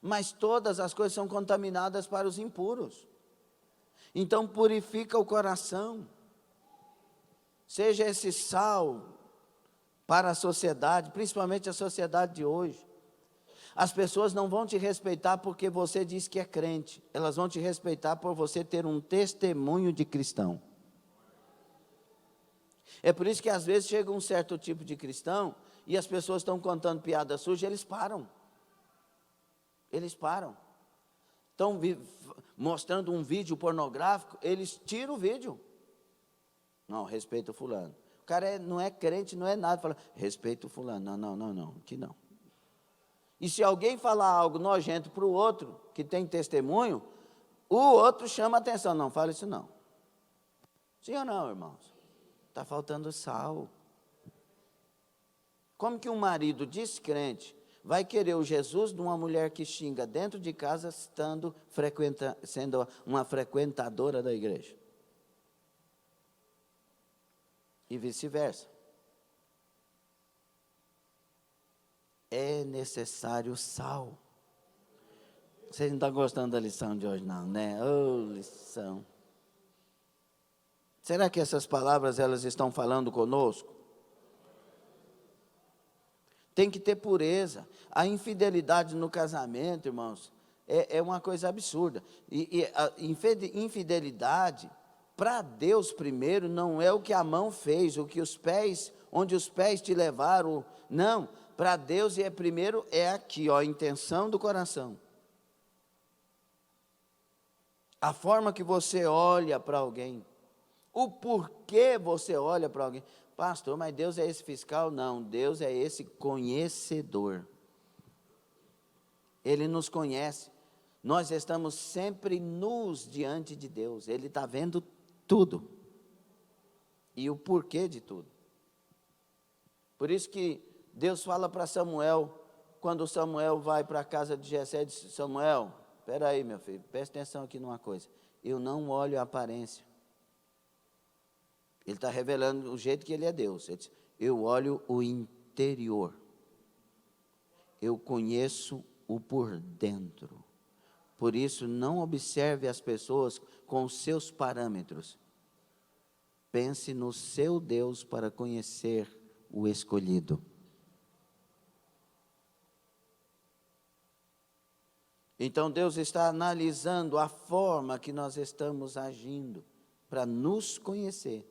Speaker 1: mas todas as coisas são contaminadas para os impuros. Então purifica o coração, seja esse sal para a sociedade, principalmente a sociedade de hoje. As pessoas não vão te respeitar porque você diz que é crente, elas vão te respeitar por você ter um testemunho de cristão. É por isso que às vezes chega um certo tipo de cristão e as pessoas estão contando piada suja, eles param. Eles param. Estão mostrando um vídeo pornográfico, eles tiram o vídeo. Não, respeita o fulano. O cara não é crente, não é nada. Fala, respeita o fulano. Não, aqui não. E se alguém falar algo nojento para o outro, que tem testemunho, o outro chama atenção. Não, fala isso não. Sim ou não, irmãos? Está faltando sal. Como que um marido descrente vai querer o Jesus de uma mulher que xinga dentro de casa, sendo uma frequentadora da igreja? E vice-versa. É necessário sal. Vocês não estão gostando da lição de hoje não, né? Oh, lição. Será que essas palavras, elas estão falando conosco? Tem que ter pureza. A infidelidade no casamento, irmãos, é uma coisa absurda. E a infidelidade, para Deus primeiro, não é o que a mão fez, onde os pés te levaram. Não, para Deus primeiro é aqui, ó, a intenção do coração. A forma que você olha para alguém, o porquê você olha para alguém. Pastor, mas Deus é esse fiscal? Não, Deus é esse conhecedor. Ele nos conhece. Nós estamos sempre nus diante de Deus. Ele está vendo tudo. E o porquê de tudo. Por isso que Deus fala para Samuel, quando Samuel vai para a casa de Jessé, diz: Samuel, espera aí, meu filho, presta atenção aqui numa coisa. Eu não olho a aparência. Ele está revelando o jeito que ele é Deus. Ele diz: eu olho o interior. Eu conheço o por dentro. Por isso, não observe as pessoas com os seus parâmetros. Pense no seu Deus para conhecer o escolhido. Então Deus está analisando a forma que nós estamos agindo para nos conhecer.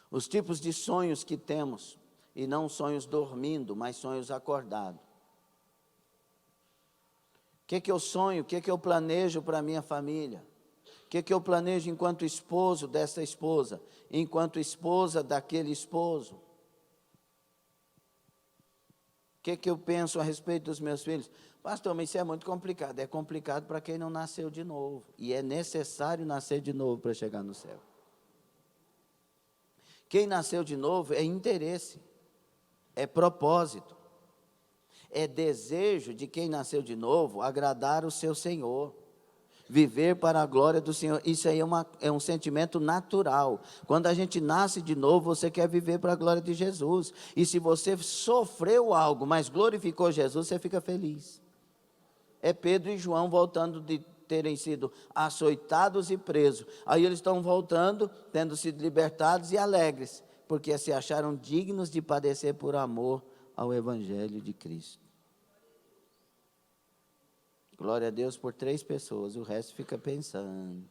Speaker 1: Os tipos de sonhos que temos, e não sonhos dormindo, mas sonhos acordados. O que eu sonho, o que eu planejo para a minha família? O que eu planejo enquanto esposo dessa esposa, enquanto esposa daquele esposo? O que eu penso a respeito dos meus filhos? Pastor, mas isso é muito complicado. É complicado para quem não nasceu de novo. E é necessário nascer de novo para chegar no céu. Quem nasceu de novo é interesse, é propósito, é desejo de quem nasceu de novo agradar o seu Senhor, viver para a glória do Senhor. Isso aí é um sentimento natural. Quando a gente nasce de novo, você quer viver para a glória de Jesus. E se você sofreu algo, mas glorificou Jesus, você fica feliz. É Pedro e João voltando de terem sido açoitados e presos. Aí eles estão voltando, tendo sido libertados e alegres, porque se acharam dignos de padecer por amor ao Evangelho de Cristo. Glória a Deus por 3 pessoas, o resto fica pensando.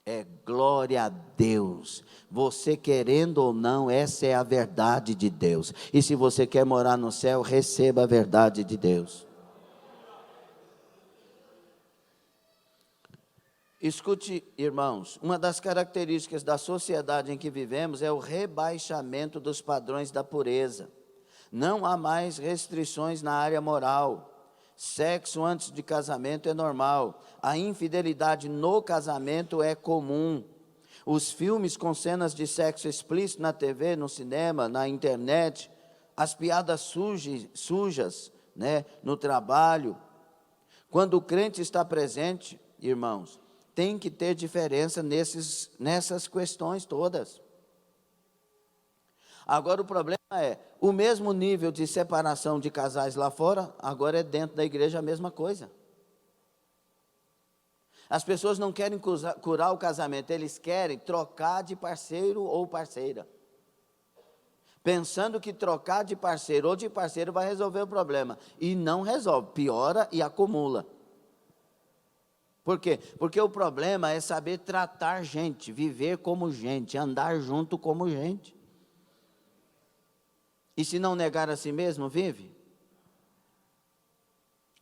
Speaker 1: É glória a Deus. Você querendo ou não, essa é a verdade de Deus. E se você quer morar no céu, receba a verdade de Deus. Escute, irmãos, uma das características da sociedade em que vivemos é o rebaixamento dos padrões da pureza. Não há mais restrições na área moral. Sexo antes de casamento é normal. A infidelidade no casamento é comum. Os filmes com cenas de sexo explícito na TV, no cinema, na internet, as piadas sujas, né, no trabalho. Quando o crente está presente, irmãos, tem que ter diferença nessas questões todas. Agora o problema é, o mesmo nível de separação de casais lá fora, agora é dentro da igreja a mesma coisa. As pessoas não querem curar o casamento, eles querem trocar de parceiro ou parceira. Pensando que trocar de parceiro ou de parceiro vai resolver o problema. E não resolve, piora e acumula. Por quê? Porque o problema é saber tratar gente, viver como gente, andar junto como gente. E se não negar a si mesmo, vive?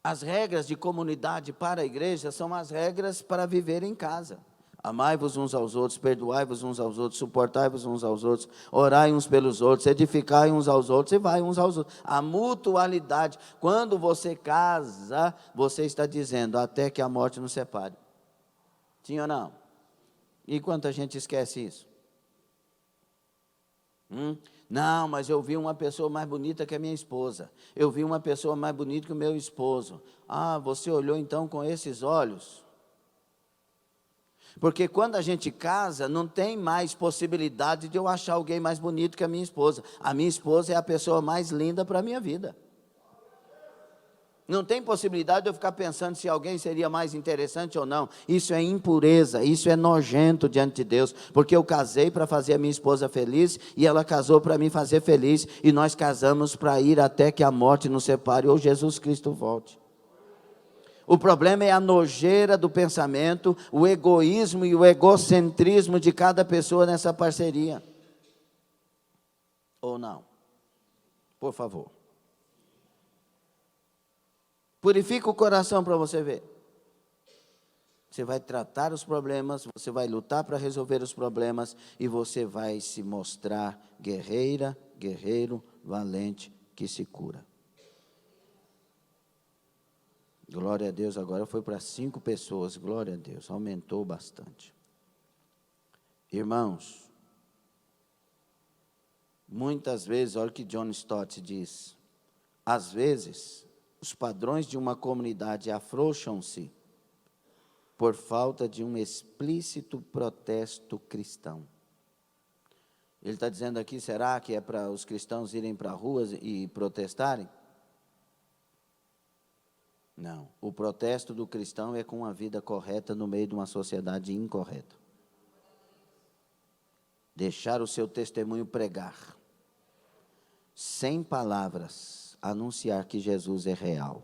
Speaker 1: As regras de comunidade para a igreja são as regras para viver em casa. Amai-vos uns aos outros, perdoai-vos uns aos outros, suportai-vos uns aos outros, orai uns pelos outros, edificai uns aos outros e vai uns aos outros. A mutualidade. Quando você casa, você está dizendo, até que a morte nos separe. Sim ou não? E quanta gente esquece isso? Não, mas eu vi uma pessoa mais bonita que a minha esposa. Eu vi uma pessoa mais bonita que o meu esposo. Ah, você olhou então com esses olhos? Porque quando a gente casa, não tem mais possibilidade de eu achar alguém mais bonito que a minha esposa. A minha esposa é a pessoa mais linda para a minha vida. Não tem possibilidade de eu ficar pensando se alguém seria mais interessante ou não. Isso é impureza, isso é nojento diante de Deus. Porque eu casei para fazer a minha esposa feliz e ela casou para me fazer feliz. E nós casamos para ir até que a morte nos separe ou Jesus Cristo volte. O problema é a nojeira do pensamento, o egoísmo e o egocentrismo de cada pessoa nessa parceria. Ou não? Por favor. Purifica o coração para você ver. Você vai tratar os problemas, você vai lutar para resolver os problemas e você vai se mostrar guerreira, guerreiro, valente, que se cura. Glória a Deus, agora foi para 5 pessoas, glória a Deus, aumentou bastante. Irmãos, muitas vezes, olha o que John Stott diz, às vezes, os padrões de uma comunidade afrouxam-se por falta de um explícito protesto cristão. Ele está dizendo aqui, será que é para os cristãos irem para ruas e protestarem? Não, o protesto do cristão é com uma vida correta no meio de uma sociedade incorreta. Deixar o seu testemunho pregar, sem palavras, anunciar que Jesus é real.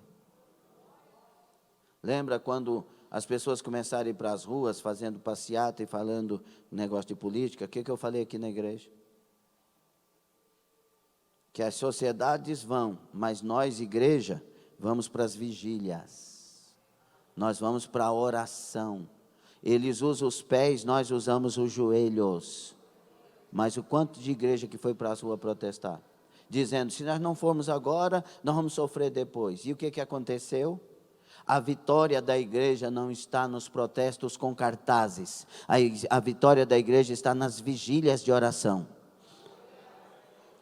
Speaker 1: Lembra quando as pessoas começaram a ir para as ruas, fazendo passeata e falando negócio de política? O que eu falei aqui na igreja? Que as sociedades vão, mas nós, igreja, vamos para as vigílias. Nós vamos para a oração. Eles usam os pés, nós usamos os joelhos. Mas o quanto de igreja que foi para a rua protestar? Dizendo, se nós não formos agora, nós vamos sofrer depois. E o que aconteceu? A vitória da igreja não está nos protestos com cartazes. A vitória da igreja está nas vigílias de oração.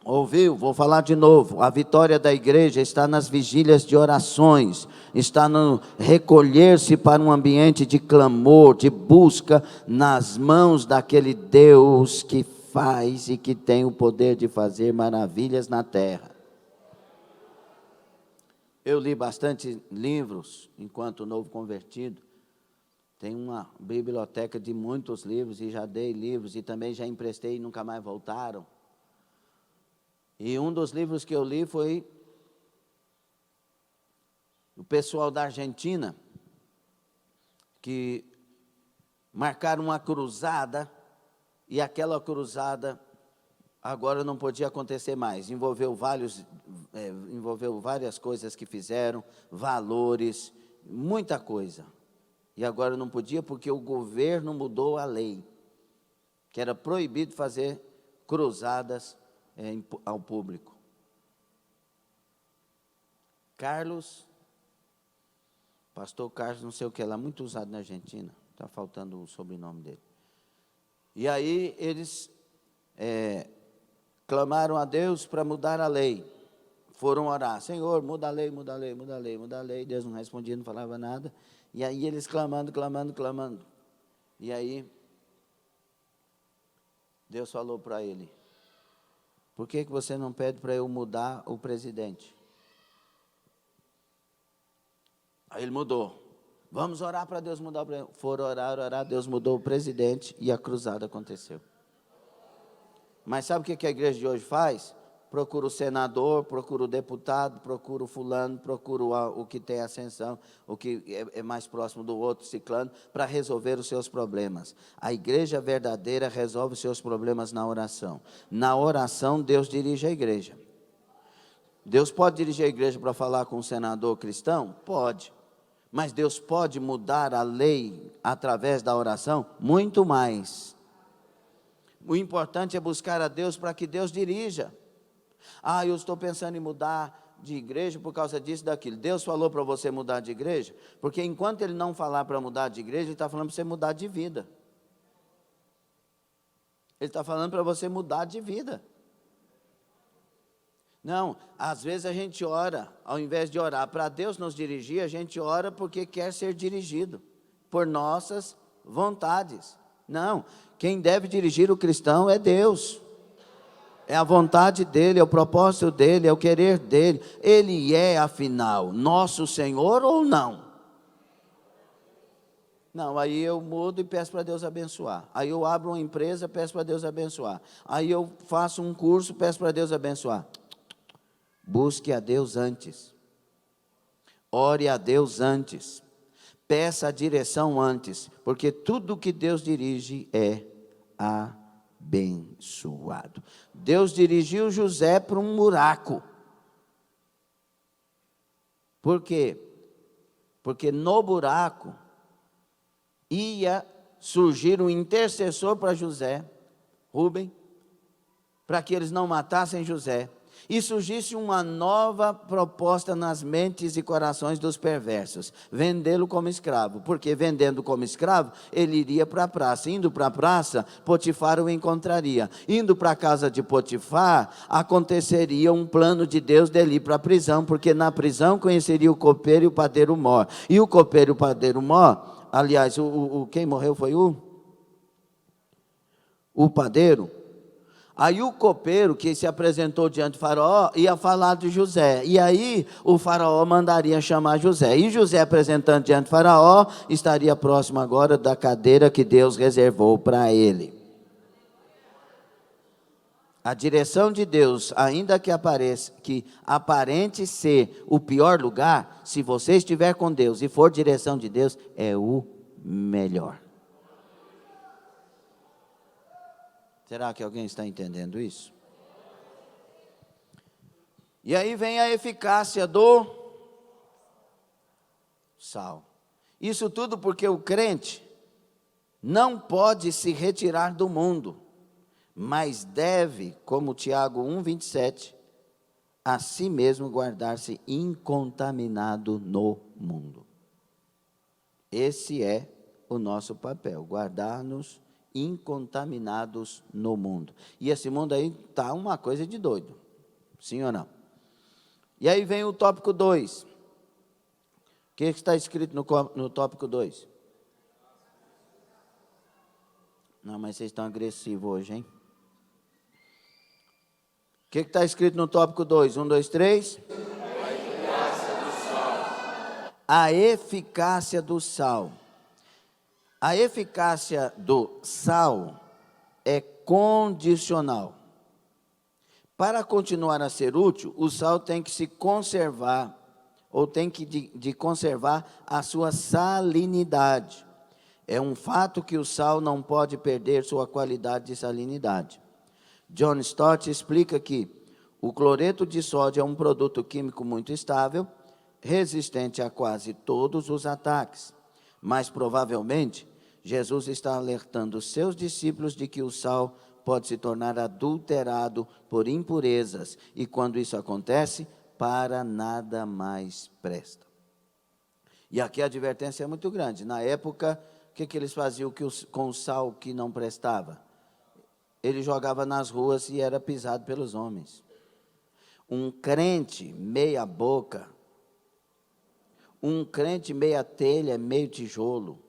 Speaker 1: Ouviu? Vou falar de novo. A vitória da igreja está nas vigílias de orações. Está no recolher-se para um ambiente de clamor, de busca nas mãos daquele Deus que faz e que tem o poder de fazer maravilhas na terra. Eu li bastante livros, enquanto novo convertido. Tenho uma biblioteca de muitos livros, e já dei livros, e também já emprestei e nunca mais voltaram. E um dos livros que eu li foi o pessoal da Argentina, que marcaram uma cruzada, e aquela cruzada agora não podia acontecer mais. Envolveu várias coisas que fizeram, valores, muita coisa. E agora não podia porque o governo mudou a lei, que era proibido fazer cruzadas ao público. Pastor Carlos, não sei o que lá, muito usado na Argentina, está faltando o sobrenome dele. E aí eles clamaram a Deus para mudar a lei. Foram orar, Senhor, muda a lei, muda a lei, muda a lei, muda a lei. Deus não respondia, não falava nada. E aí eles clamando. E aí Deus falou para ele, por que você não pede para eu mudar o presidente? Aí ele mudou. Vamos orar para Deus mudar o presidente. Foram orar, Deus mudou o presidente e a cruzada aconteceu. Mas sabe o que a igreja de hoje faz? Procura o senador, procura o deputado, procura o fulano, procura o que tem ascensão, o que é mais próximo do outro, ciclano, para resolver os seus problemas. A igreja verdadeira resolve os seus problemas na oração. Na oração, Deus dirige a igreja. Deus pode dirigir a igreja para falar com um senador cristão? Pode. Mas Deus pode mudar a lei através da oração? Muito mais. O importante é buscar a Deus para que Deus dirija. Eu estou pensando em mudar de igreja por causa disso e daquilo. Deus falou para você mudar de igreja? Porque enquanto Ele não falar para mudar de igreja, Ele está falando para você mudar de vida. Ele está falando para você mudar de vida. Não, às vezes a gente ora, ao invés de orar para Deus nos dirigir, a gente ora porque quer ser dirigido por nossas vontades. Não, quem deve dirigir o cristão é Deus. É a vontade dEle, é o propósito dEle, é o querer dEle. Ele é, afinal, nosso Senhor ou não? Não, aí eu mudo e peço para Deus abençoar. Aí eu abro uma empresa, peço para Deus abençoar. Aí eu faço um curso, peço para Deus abençoar. Busque a Deus antes. Ore a Deus antes. Peça a direção antes. Porque tudo que Deus dirige é abençoado. Deus dirigiu José para um buraco. Por quê? Porque no buraco ia surgir um intercessor para José, Rúben, para que eles não matassem José, e surgisse uma nova proposta nas mentes e corações dos perversos, vendê-lo como escravo, porque vendendo como escravo, ele iria para a praça, indo para a praça, Potifar o encontraria, indo para a casa de Potifar, aconteceria um plano de Deus dele ir para a prisão, porque na prisão conheceria o copeiro e o padeiro mor, e o copeiro e o padeiro mor, aliás, quem morreu foi o padeiro. Aí o copeiro que se apresentou diante do faraó ia falar de José, e aí o faraó mandaria chamar José, e José apresentando diante do faraó, estaria próximo agora da cadeira que Deus reservou para ele. A direção de Deus, ainda que aparente ser o pior lugar, se você estiver com Deus e for direção de Deus, é o melhor. Será que alguém está entendendo isso? E aí vem a eficácia do sal. Isso tudo porque o crente não pode se retirar do mundo, mas deve, como Tiago 1,27, a si mesmo guardar-se incontaminado no mundo. Esse é o nosso papel, guardar-nos incontaminados no mundo. E esse mundo aí está uma coisa de doido, sim ou não? E aí vem o tópico 2. O que está escrito no tópico 2? Não, mas vocês estão agressivos hoje, hein? O que está escrito no tópico 2? 1, 2, 3. A eficácia do sal. A eficácia do sal é condicional. Para continuar a ser útil, o sal tem que se conservar, ou tem que de conservar a sua salinidade. É um fato que o sal não pode perder sua qualidade de salinidade. John Stott explica que o cloreto de sódio é um produto químico muito estável, resistente a quase todos os ataques, mas provavelmente Jesus está alertando os seus discípulos de que o sal pode se tornar adulterado por impurezas, e quando isso acontece, para nada mais presta. E aqui a advertência é muito grande. Na época, o que eles faziam com o sal que não prestava? Ele jogava nas ruas e era pisado pelos homens. Um crente meia boca, um crente meia telha, meio tijolo,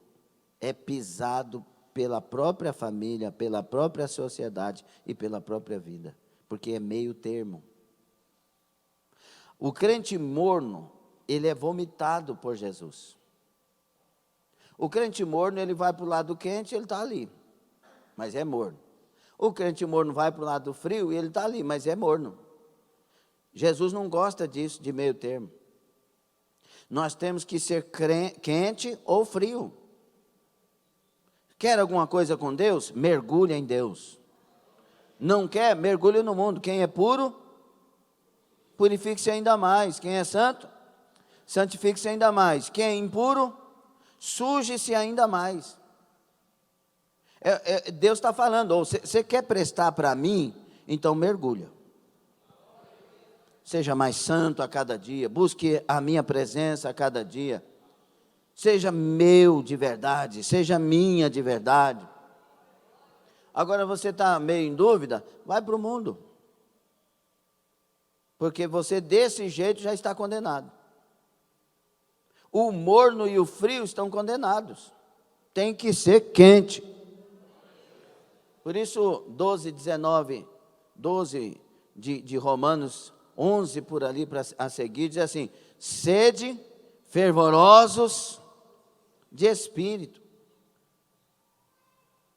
Speaker 1: é pisado pela própria família, pela própria sociedade e pela própria vida, porque é meio termo. O crente morno, ele é vomitado por Jesus. O crente morno, ele vai para o lado quente, ele está ali, mas é morno. O crente morno vai para o lado frio e ele está ali, mas é morno. Jesus não gosta disso, de meio termo. Nós temos que ser quente ou frio. Quer alguma coisa com Deus? Mergulha em Deus. Não quer? Mergulha no mundo. Quem é puro, purifique-se ainda mais. Quem é santo, santifique-se ainda mais. Quem é impuro, suje-se ainda mais. Deus está falando, você quer prestar para mim? Então mergulha. Seja mais santo a cada dia, busque a minha presença a cada dia. Seja meu de verdade, seja minha de verdade. Agora você está meio em dúvida, vai para o mundo. Porque você desse jeito já está condenado. O morno e o frio estão condenados. Tem que ser quente. Por isso, 12 de Romanos 11 por ali a seguir, diz assim: sede fervorosos de espírito.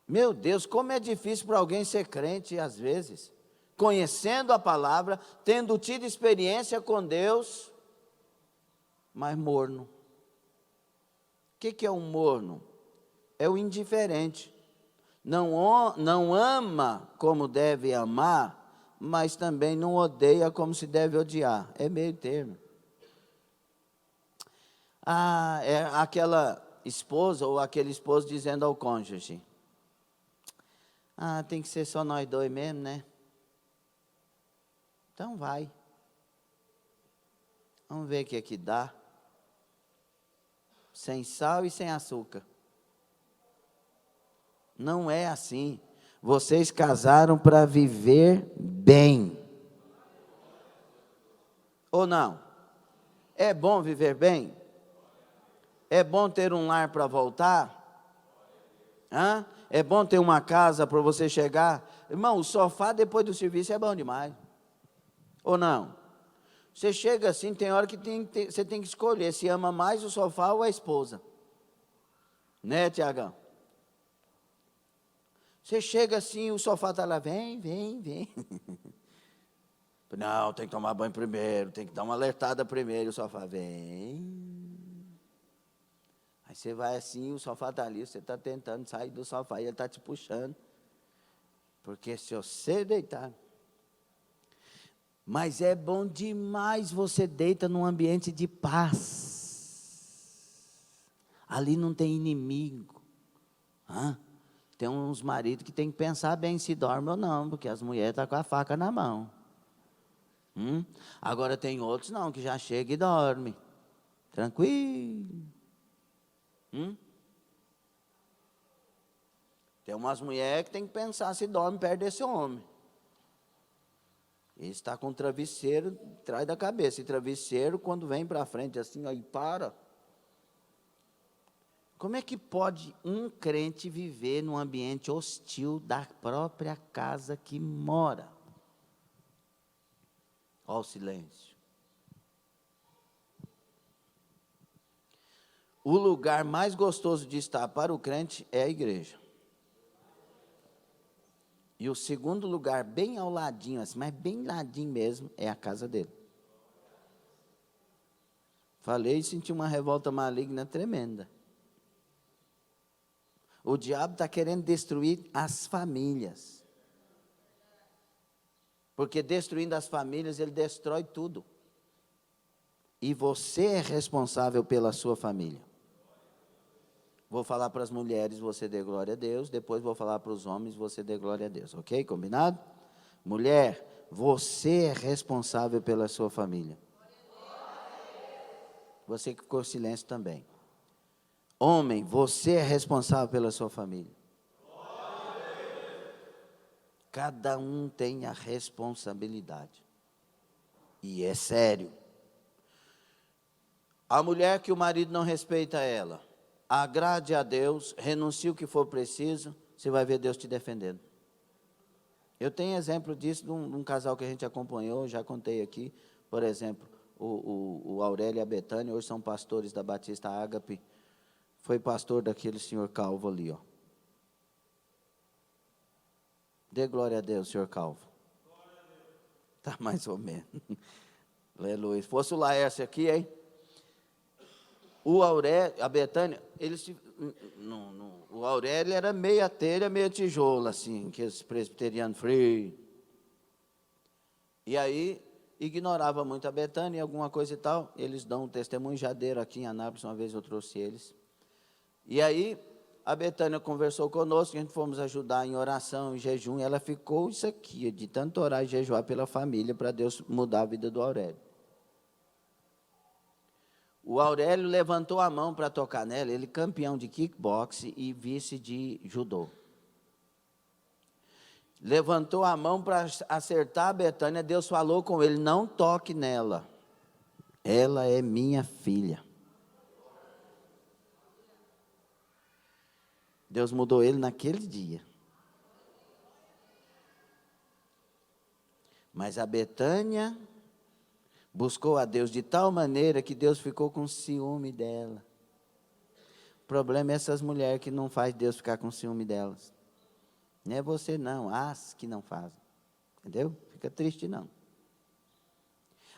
Speaker 1: Meu Deus, como é difícil para alguém ser crente às vezes, conhecendo a palavra, tendo tido experiência com Deus, mas morno. O que é um morno? É o indiferente. Não ama como deve amar, mas também não odeia como se deve odiar. É meio termo. É aquela esposa ou aquele esposo dizendo ao cônjuge: tem que ser só nós dois mesmo, né? Então vai. Vamos ver o que é que dá. Sem sal e sem açúcar. Não é assim. Vocês casaram para viver bem. Ou não? É bom viver bem? É bom ter um lar para voltar? É bom ter uma casa para você chegar? Irmão, o sofá depois do serviço é bom demais. Ou não? Você chega assim, tem hora que você tem que escolher se ama mais o sofá ou a esposa. Né, Tiagão? Você chega assim, o sofá está lá, vem. Não, tem que tomar banho primeiro, tem que dar uma alertada primeiro, o sofá vem. Aí você vai assim, o sofá está ali, você está tentando sair do sofá e ele está te puxando. Porque se você deitar... Mas é bom demais você deita num ambiente de paz. Ali não tem inimigo. Tem uns maridos que tem que pensar bem se dorme ou não, porque as mulheres estão com a faca na mão. Agora tem outros não, que já chega e dorme. Tranquilo. Tem umas mulheres que tem que pensar se dorme perto desse homem. Ele está com o travesseiro atrás da cabeça. E travesseiro, quando vem para frente assim, aí para. Como é que pode um crente viver num ambiente hostil da própria casa que mora? Olha o silêncio. O lugar mais gostoso de estar para o crente é a igreja. E o segundo lugar, bem ao ladinho, assim, mas bem ladinho mesmo, é a casa dele. Falei e senti uma revolta maligna tremenda. O diabo está querendo destruir as famílias. Porque destruindo as famílias, ele destrói tudo. E você é responsável pela sua família. Vou falar para as mulheres, você dê glória a Deus. Depois vou falar para os homens, você dê glória a Deus. Ok? Combinado? Mulher, você é responsável pela sua família. Você que ficou em silêncio também. Homem, você é responsável pela sua família. Cada um tem a responsabilidade. E é sério. A mulher que o marido não respeita ela, agrade a Deus, renuncie o que for preciso, você vai ver Deus te defendendo. Eu tenho exemplo disso de um casal que a gente acompanhou, já contei aqui, por exemplo, o Aurélio e a Betânia, hoje são pastores da Batista Ágape, foi pastor daquele senhor Calvo ali, ó. Dê glória a Deus, senhor Calvo. Tá mais ou menos. Aleluia. Se fosse o Laércio aqui, hein? O Aurélio, a Betânia, o Aurélio era meia telha, meia tijolo, assim, que os presbiterianos free. E aí, ignorava muito a Betânia, alguma coisa e tal. Eles dão um testemunho jadeiro aqui em Anápolis, uma vez eu trouxe eles. E aí, a Betânia conversou conosco, a gente fomos ajudar em oração, em jejum, e ela ficou isso aqui, de tanto orar e jejuar pela família, para Deus mudar a vida do Aurélio. O Aurélio levantou a mão para tocar nela, ele campeão de kickboxing e vice de judô. Levantou a mão para acertar a Betânia, Deus falou com ele, não toque nela, ela é minha filha. Deus mudou ele naquele dia. Mas a Betânia buscou a Deus de tal maneira que Deus ficou com ciúme dela. O problema é essas mulheres que não faz Deus ficar com ciúme delas. Não é você não, as que não fazem. Entendeu? Fica triste não.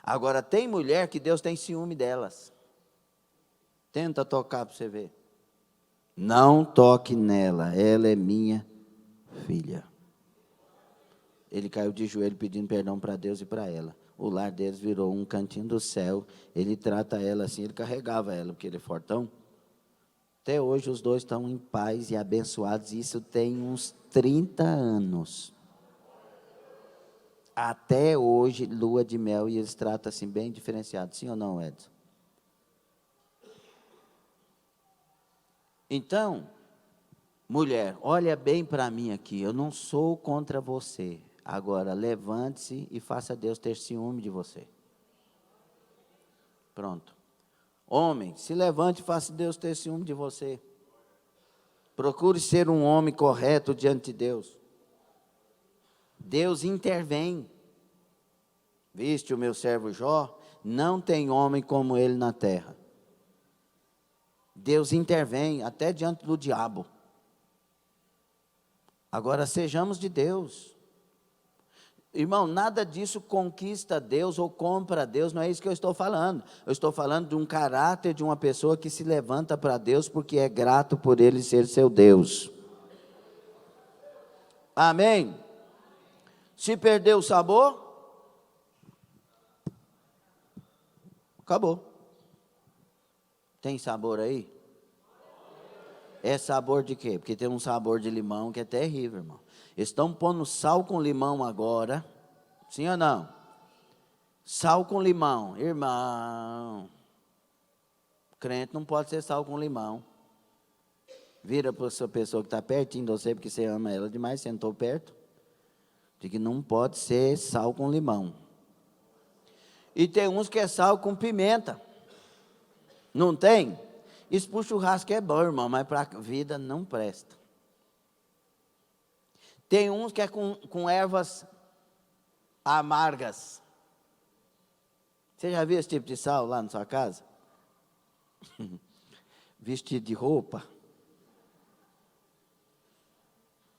Speaker 1: Agora tem mulher que Deus tem ciúme delas. Tenta tocar para você ver. Não toque nela, ela é minha filha. Ele caiu de joelho pedindo perdão para Deus e para ela. O lar deles virou um cantinho do céu. Ele trata ela assim, ele carregava ela, porque ele é fortão. Até hoje os dois estão em paz e abençoados. Isso tem uns 30 anos. Até hoje, lua de mel, e eles tratam assim bem diferenciado. Sim ou não, Edson? Então, mulher, olha bem para mim aqui. Eu não sou contra você. Agora, levante-se e faça Deus ter ciúme de você. Pronto. Homem, se levante e faça Deus ter ciúme de você. Procure ser um homem correto diante de Deus. Deus intervém. Viste o meu servo Jó? Não tem homem como ele na terra. Deus intervém até diante do diabo. Agora sejamos de Deus. Irmão, nada disso conquista Deus ou compra Deus, não é isso que eu estou falando. Eu estou falando de um caráter de uma pessoa que se levanta para Deus porque é grato por Ele ser seu Deus. Amém? Se perdeu o sabor, acabou. Tem sabor aí? É sabor de quê? Porque tem um sabor de limão que é terrível, irmão. Estão pondo sal com limão agora. Sim ou não? Sal com limão. Irmão, crente não pode ser sal com limão. Vira para essa pessoa que está pertinho de você, porque você ama ela demais, sentou perto. De que não pode ser sal com limão. E tem uns que é sal com pimenta. Não tem? Isso para o churrasco é bom, irmão, mas para a vida não presta. Tem uns que é com ervas amargas. Você já viu esse tipo de sal lá na sua casa? Vestido de roupa.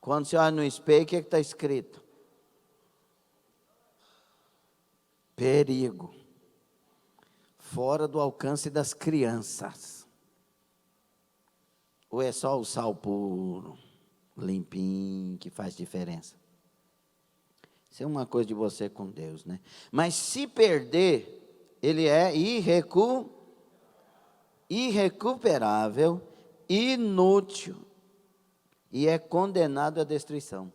Speaker 1: Quando você olha no espelho, o que está escrito? Perigo. Fora do alcance das crianças. Ou é só o sal puro, limpinho, que faz diferença? Isso é uma coisa de você com Deus, né? Mas se perder, ele é irrecuperável, inútil e é condenado à destruição.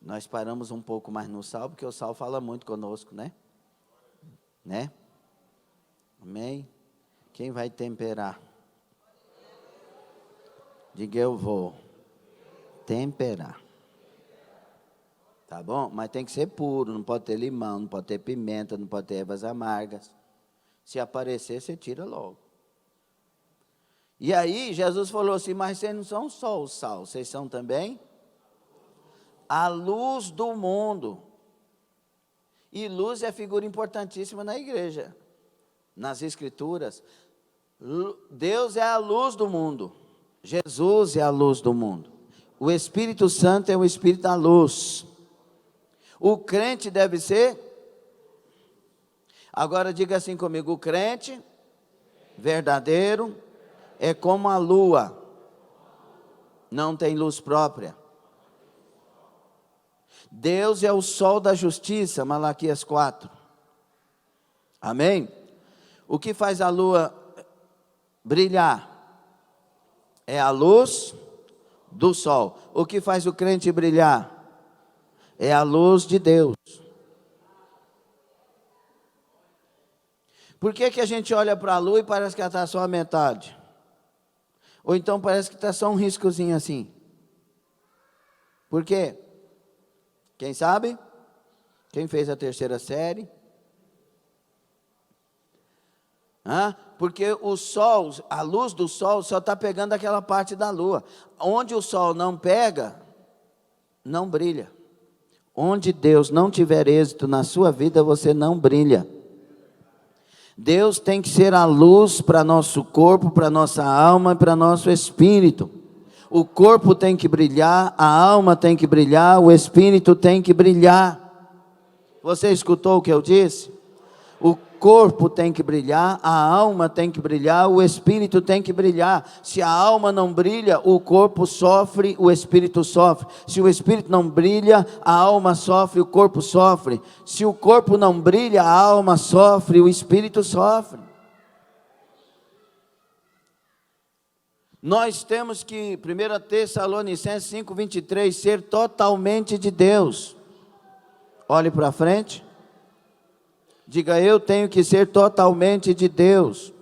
Speaker 1: Nós paramos um pouco mais no sal, porque o sal fala muito conosco, né? Né? Amém? Quem vai temperar? Diga, eu vou temperar. Tá bom? Mas tem que ser puro, não pode ter limão, não pode ter pimenta, não pode ter ervas amargas. Se aparecer, você tira logo. E aí, Jesus falou assim, mas vocês não são só o sal, vocês são também a luz do mundo. E luz é figura importantíssima na igreja. Nas escrituras, Deus é a luz do mundo. Jesus é a luz do mundo. O Espírito Santo é o Espírito da luz. O crente deve ser. Agora diga assim comigo: o crente verdadeiro é como a lua, não tem luz própria. Deus é o sol da justiça, Malaquias 4. Amém? O que faz a lua brilhar? É a luz do sol. O que faz o crente brilhar? É a luz de Deus. Por que a gente olha para a lua e parece que ela está só a metade? Ou então parece que está só um riscozinho assim? Por quê? Quem sabe? Quem fez a terceira série? Porque o sol, a luz do sol só está pegando aquela parte da lua. Onde o sol não pega, não brilha. Onde Deus não tiver êxito na sua vida, você não brilha. Deus tem que ser a luz para nosso corpo, para nossa alma e para nosso espírito. O corpo tem que brilhar, a alma tem que brilhar, o espírito tem que brilhar. Você escutou o que eu disse? O corpo tem que brilhar, a alma tem que brilhar, o espírito tem que brilhar. Se a alma não brilha, o corpo sofre, o espírito sofre. Se o espírito não brilha, a alma sofre, o corpo sofre. Se o corpo não brilha, a alma sofre, o espírito sofre. Nós temos que, 1 Tessalonicenses 5:23, ser totalmente de Deus. Olhe para frente. Diga, eu tenho que ser totalmente de Deus.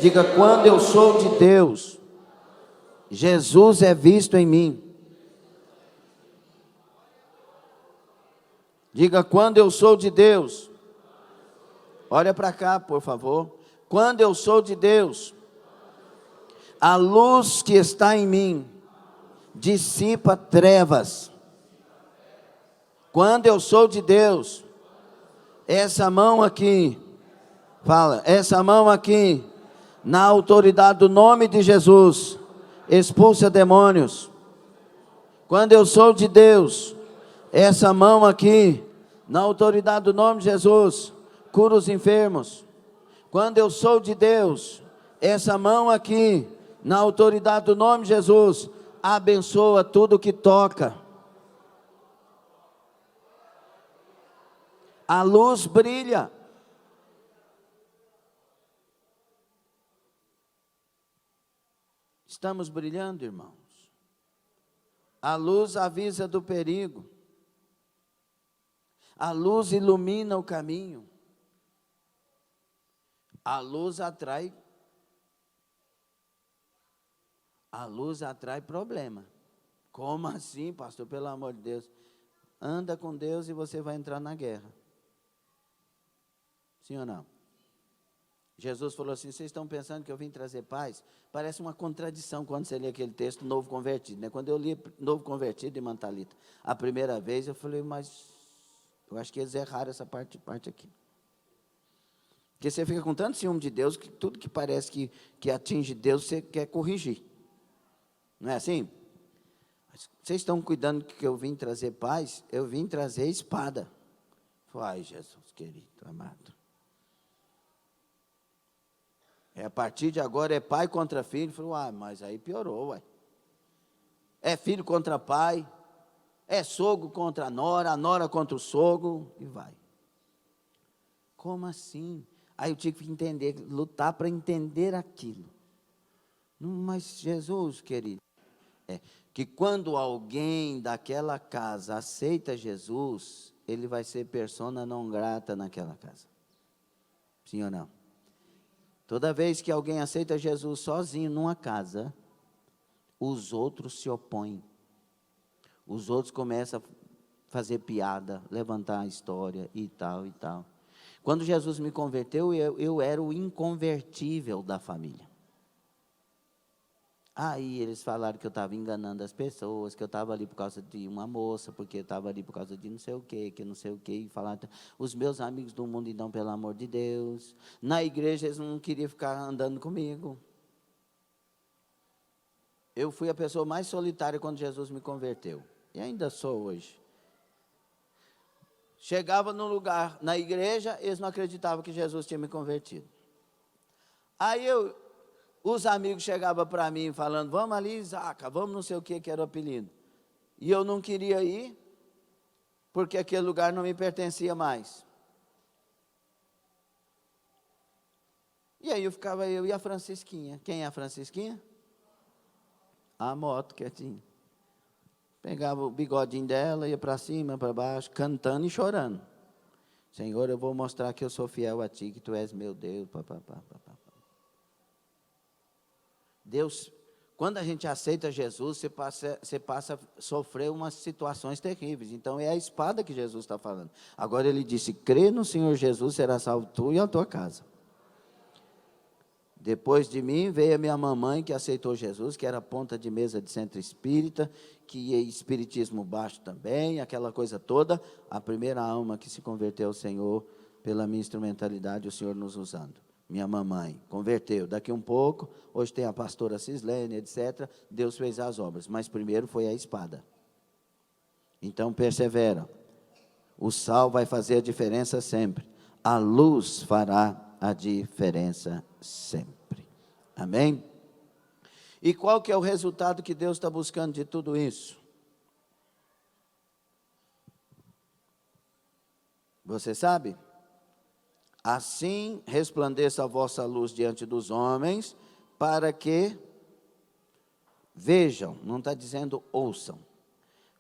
Speaker 1: Diga, quando eu sou de Deus, Jesus é visto em mim. Diga, quando eu sou de Deus. Olha para cá, por favor. Quando eu sou de Deus, a luz que está em mim dissipa trevas. Quando eu sou de Deus, essa mão aqui, fala, essa mão aqui, na autoridade do nome de Jesus, expulsa demônios. Quando eu sou de Deus, essa mão aqui, na autoridade do nome de Jesus, cura os enfermos. Quando eu sou de Deus, essa mão aqui, na autoridade do nome de Jesus, abençoa tudo que toca. A luz brilha. Estamos brilhando, irmãos. A luz avisa do perigo. A luz ilumina o caminho. A luz atrai. A luz atrai problema. Como assim, pastor? Pelo amor de Deus. Anda com Deus e você vai entrar na guerra. Sim ou não? Jesus falou assim, vocês estão pensando que eu vim trazer paz? Parece uma contradição quando você lê aquele texto, novo convertido, né? Quando eu li novo convertido e Mantalita, a primeira vez eu falei, mas eu acho que eles erraram essa parte aqui. Porque você fica com tanto ciúme de Deus, que tudo que parece que atinge Deus, você quer corrigir. Não é assim? Vocês estão cuidando que eu vim trazer paz? Eu vim trazer espada. Ai, Jesus querido, amado. A partir de agora é pai contra filho. Falei, mas aí piorou, uai. É filho contra pai, é sogro contra a nora contra o sogro, e vai. Como assim? Aí eu tive que entender, lutar para entender aquilo. Mas Jesus, querido, que quando alguém daquela casa aceita Jesus, ele vai ser persona não grata naquela casa. Sim ou não? Toda vez que alguém aceita Jesus sozinho numa casa, os outros se opõem. Os outros começam a fazer piada, levantar a história e tal e tal. Quando Jesus me converteu, eu era o inconvertível da família. Aí eles falaram que eu estava enganando as pessoas, que eu estava ali por causa de uma moça, porque eu estava ali por causa de não sei o quê, que não sei o quê, e falaram, os meus amigos do mundo, então, pelo amor de Deus. Na igreja eles não queriam ficar andando comigo. Eu fui a pessoa mais solitária quando Jesus me converteu, e ainda sou hoje. Chegava num lugar, na igreja, eles não acreditavam que Jesus tinha me convertido. Aí os amigos chegavam para mim falando, vamos ali, Zaca, vamos não sei o que era o apelido. E eu não queria ir, porque aquele lugar não me pertencia mais. E aí ficava eu e a Francisquinha. Quem é a Francisquinha? A moto, quietinha. Pegava o bigodinho dela, ia para cima, para baixo, cantando e chorando. Senhor, eu vou mostrar que eu sou fiel a Ti, que Tu és meu Deus, papapá. Deus, quando a gente aceita Jesus, você passa a sofrer umas situações terríveis. Então, é a espada que Jesus está falando. Agora, ele disse, crê no Senhor Jesus, será salvo tu e a tua casa. Depois de mim, veio a minha mamãe, que aceitou Jesus, que era ponta de mesa de centro espírita, que ia espiritismo baixo também, aquela coisa toda. A primeira alma que se converteu ao Senhor, pela minha instrumentalidade, o Senhor nos usando. Minha mamãe converteu, daqui um pouco, hoje tem a pastora Cislene, etc. Deus fez as obras, mas primeiro foi a espada. Então persevera, o sal vai fazer a diferença sempre. a luz fará a diferença sempre. Amém? E qual que é o resultado que Deus está buscando de tudo isso? Você sabe? Assim resplandeça a vossa luz diante dos homens, para que vejam, não está dizendo ouçam,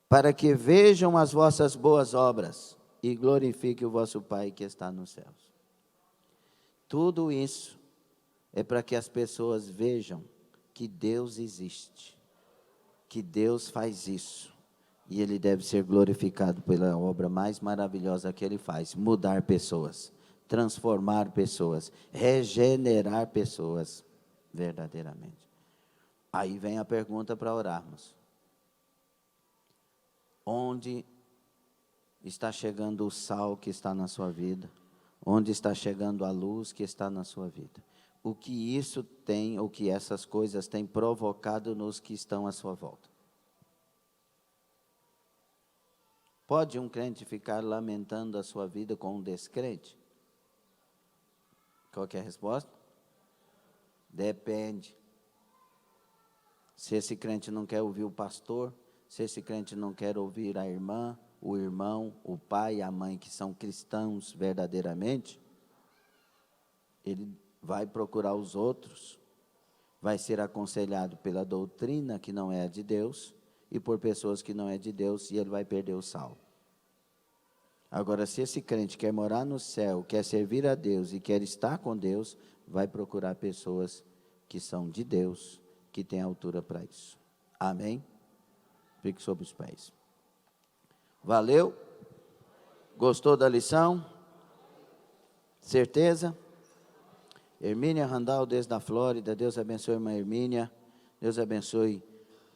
Speaker 1: para que vejam as vossas boas obras e glorifique o vosso Pai que está nos céus. Tudo isso é para que as pessoas vejam que Deus existe, que Deus faz isso, e Ele deve ser glorificado pela obra mais maravilhosa que Ele faz, mudar pessoas, transformar pessoas, regenerar pessoas, verdadeiramente. Aí vem a pergunta para orarmos. Onde está chegando o sal que está na sua vida? Onde está chegando a luz que está na sua vida? O que isso tem, o que essas coisas têm provocado nos que estão à sua volta? Pode um crente ficar lamentando a sua vida com um descrente? Qual que é a resposta? Depende. Se esse crente não quer ouvir o pastor, se esse crente não quer ouvir a irmã, o irmão, o pai e a mãe que são cristãos verdadeiramente, ele vai procurar os outros, vai ser aconselhado pela doutrina que não é a de Deus, e por pessoas que não é de Deus, e ele vai perder o sal. Agora, se esse crente quer morar no céu, quer servir a Deus e quer estar com Deus, vai procurar pessoas que são de Deus, que têm altura para isso. Amém? Fique sobre os pés. Valeu? Gostou da lição? Certeza? Hermínia Randall, desde a Flórida, Deus abençoe a irmã Hermínia, Deus abençoe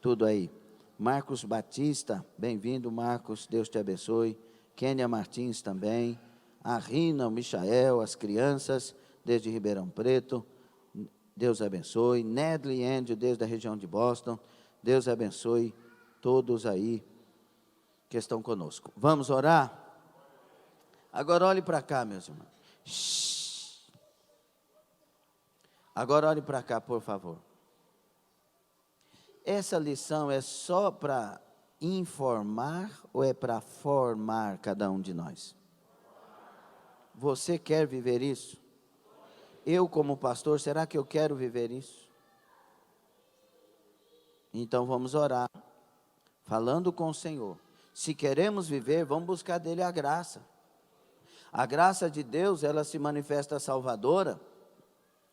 Speaker 1: tudo aí. Marcos Batista, bem-vindo Marcos, Deus te abençoe. Kênia Martins também, a Rina, o Michael, as crianças, desde Ribeirão Preto, Deus abençoe. Nedley Andrew, desde a região de Boston, Deus abençoe todos aí que estão conosco. Vamos orar? Agora olhe para cá, meus irmãos. Shhh. Agora olhe para cá, por favor. Essa lição é só para informar ou é para formar cada um de nós? Você quer viver isso? Eu, como pastor, será que eu quero viver isso? Então vamos orar, falando com o Senhor. Se queremos viver, vamos buscar dele a graça. A graça de Deus, ela se manifesta salvadora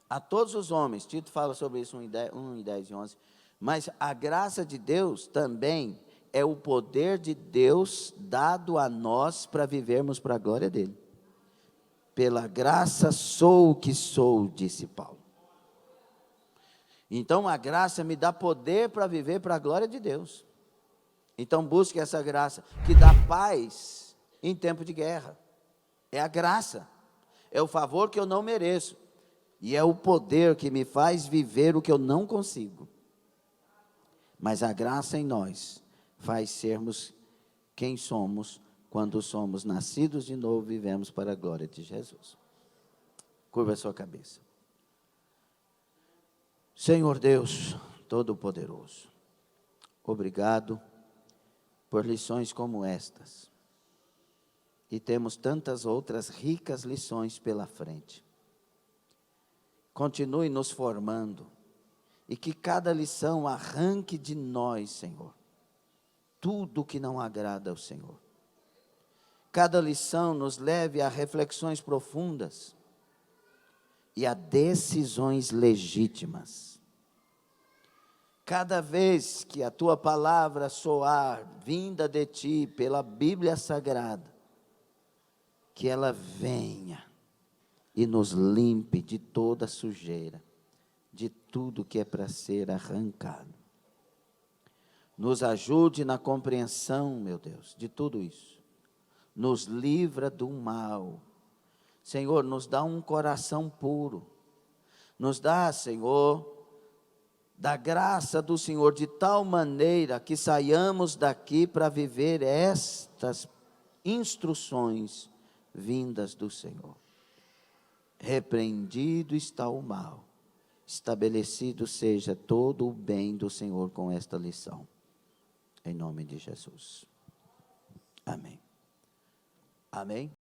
Speaker 1: a todos os homens. Tito fala sobre isso 1 e 10 e 11. Mas a graça de Deus também é o poder de Deus dado a nós para vivermos para a glória dele. Pela graça sou o que sou, disse Paulo. Então a graça me dá poder para viver para a glória de Deus. Então busque essa graça que dá paz em tempo de guerra. É a graça, é o favor que eu não mereço. E é o poder que me faz viver o que eu não consigo. Mas a graça em nós faz sermos quem somos quando somos nascidos de novo, vivemos para a glória de Jesus. Curva a sua cabeça. Senhor Deus Todo-Poderoso, obrigado por lições como estas. E temos tantas outras ricas lições pela frente. Continue nos formando. E que cada lição arranque de nós, Senhor, tudo que não agrada ao Senhor. Cada lição nos leve a reflexões profundas e a decisões legítimas. Cada vez que a Tua palavra soar, vinda de Ti pela Bíblia Sagrada, que ela venha e nos limpe de toda sujeira, de tudo que é para ser arrancado. Nos ajude na compreensão, meu Deus, de tudo isso. Nos livra do mal. Senhor, nos dá um coração puro. Nos dá, Senhor, da graça do Senhor, de tal maneira que saiamos daqui para viver estas instruções vindas do Senhor. repreendido está o mal, estabelecido seja todo o bem do Senhor com esta lição. Em nome de Jesus. Amém. Amém.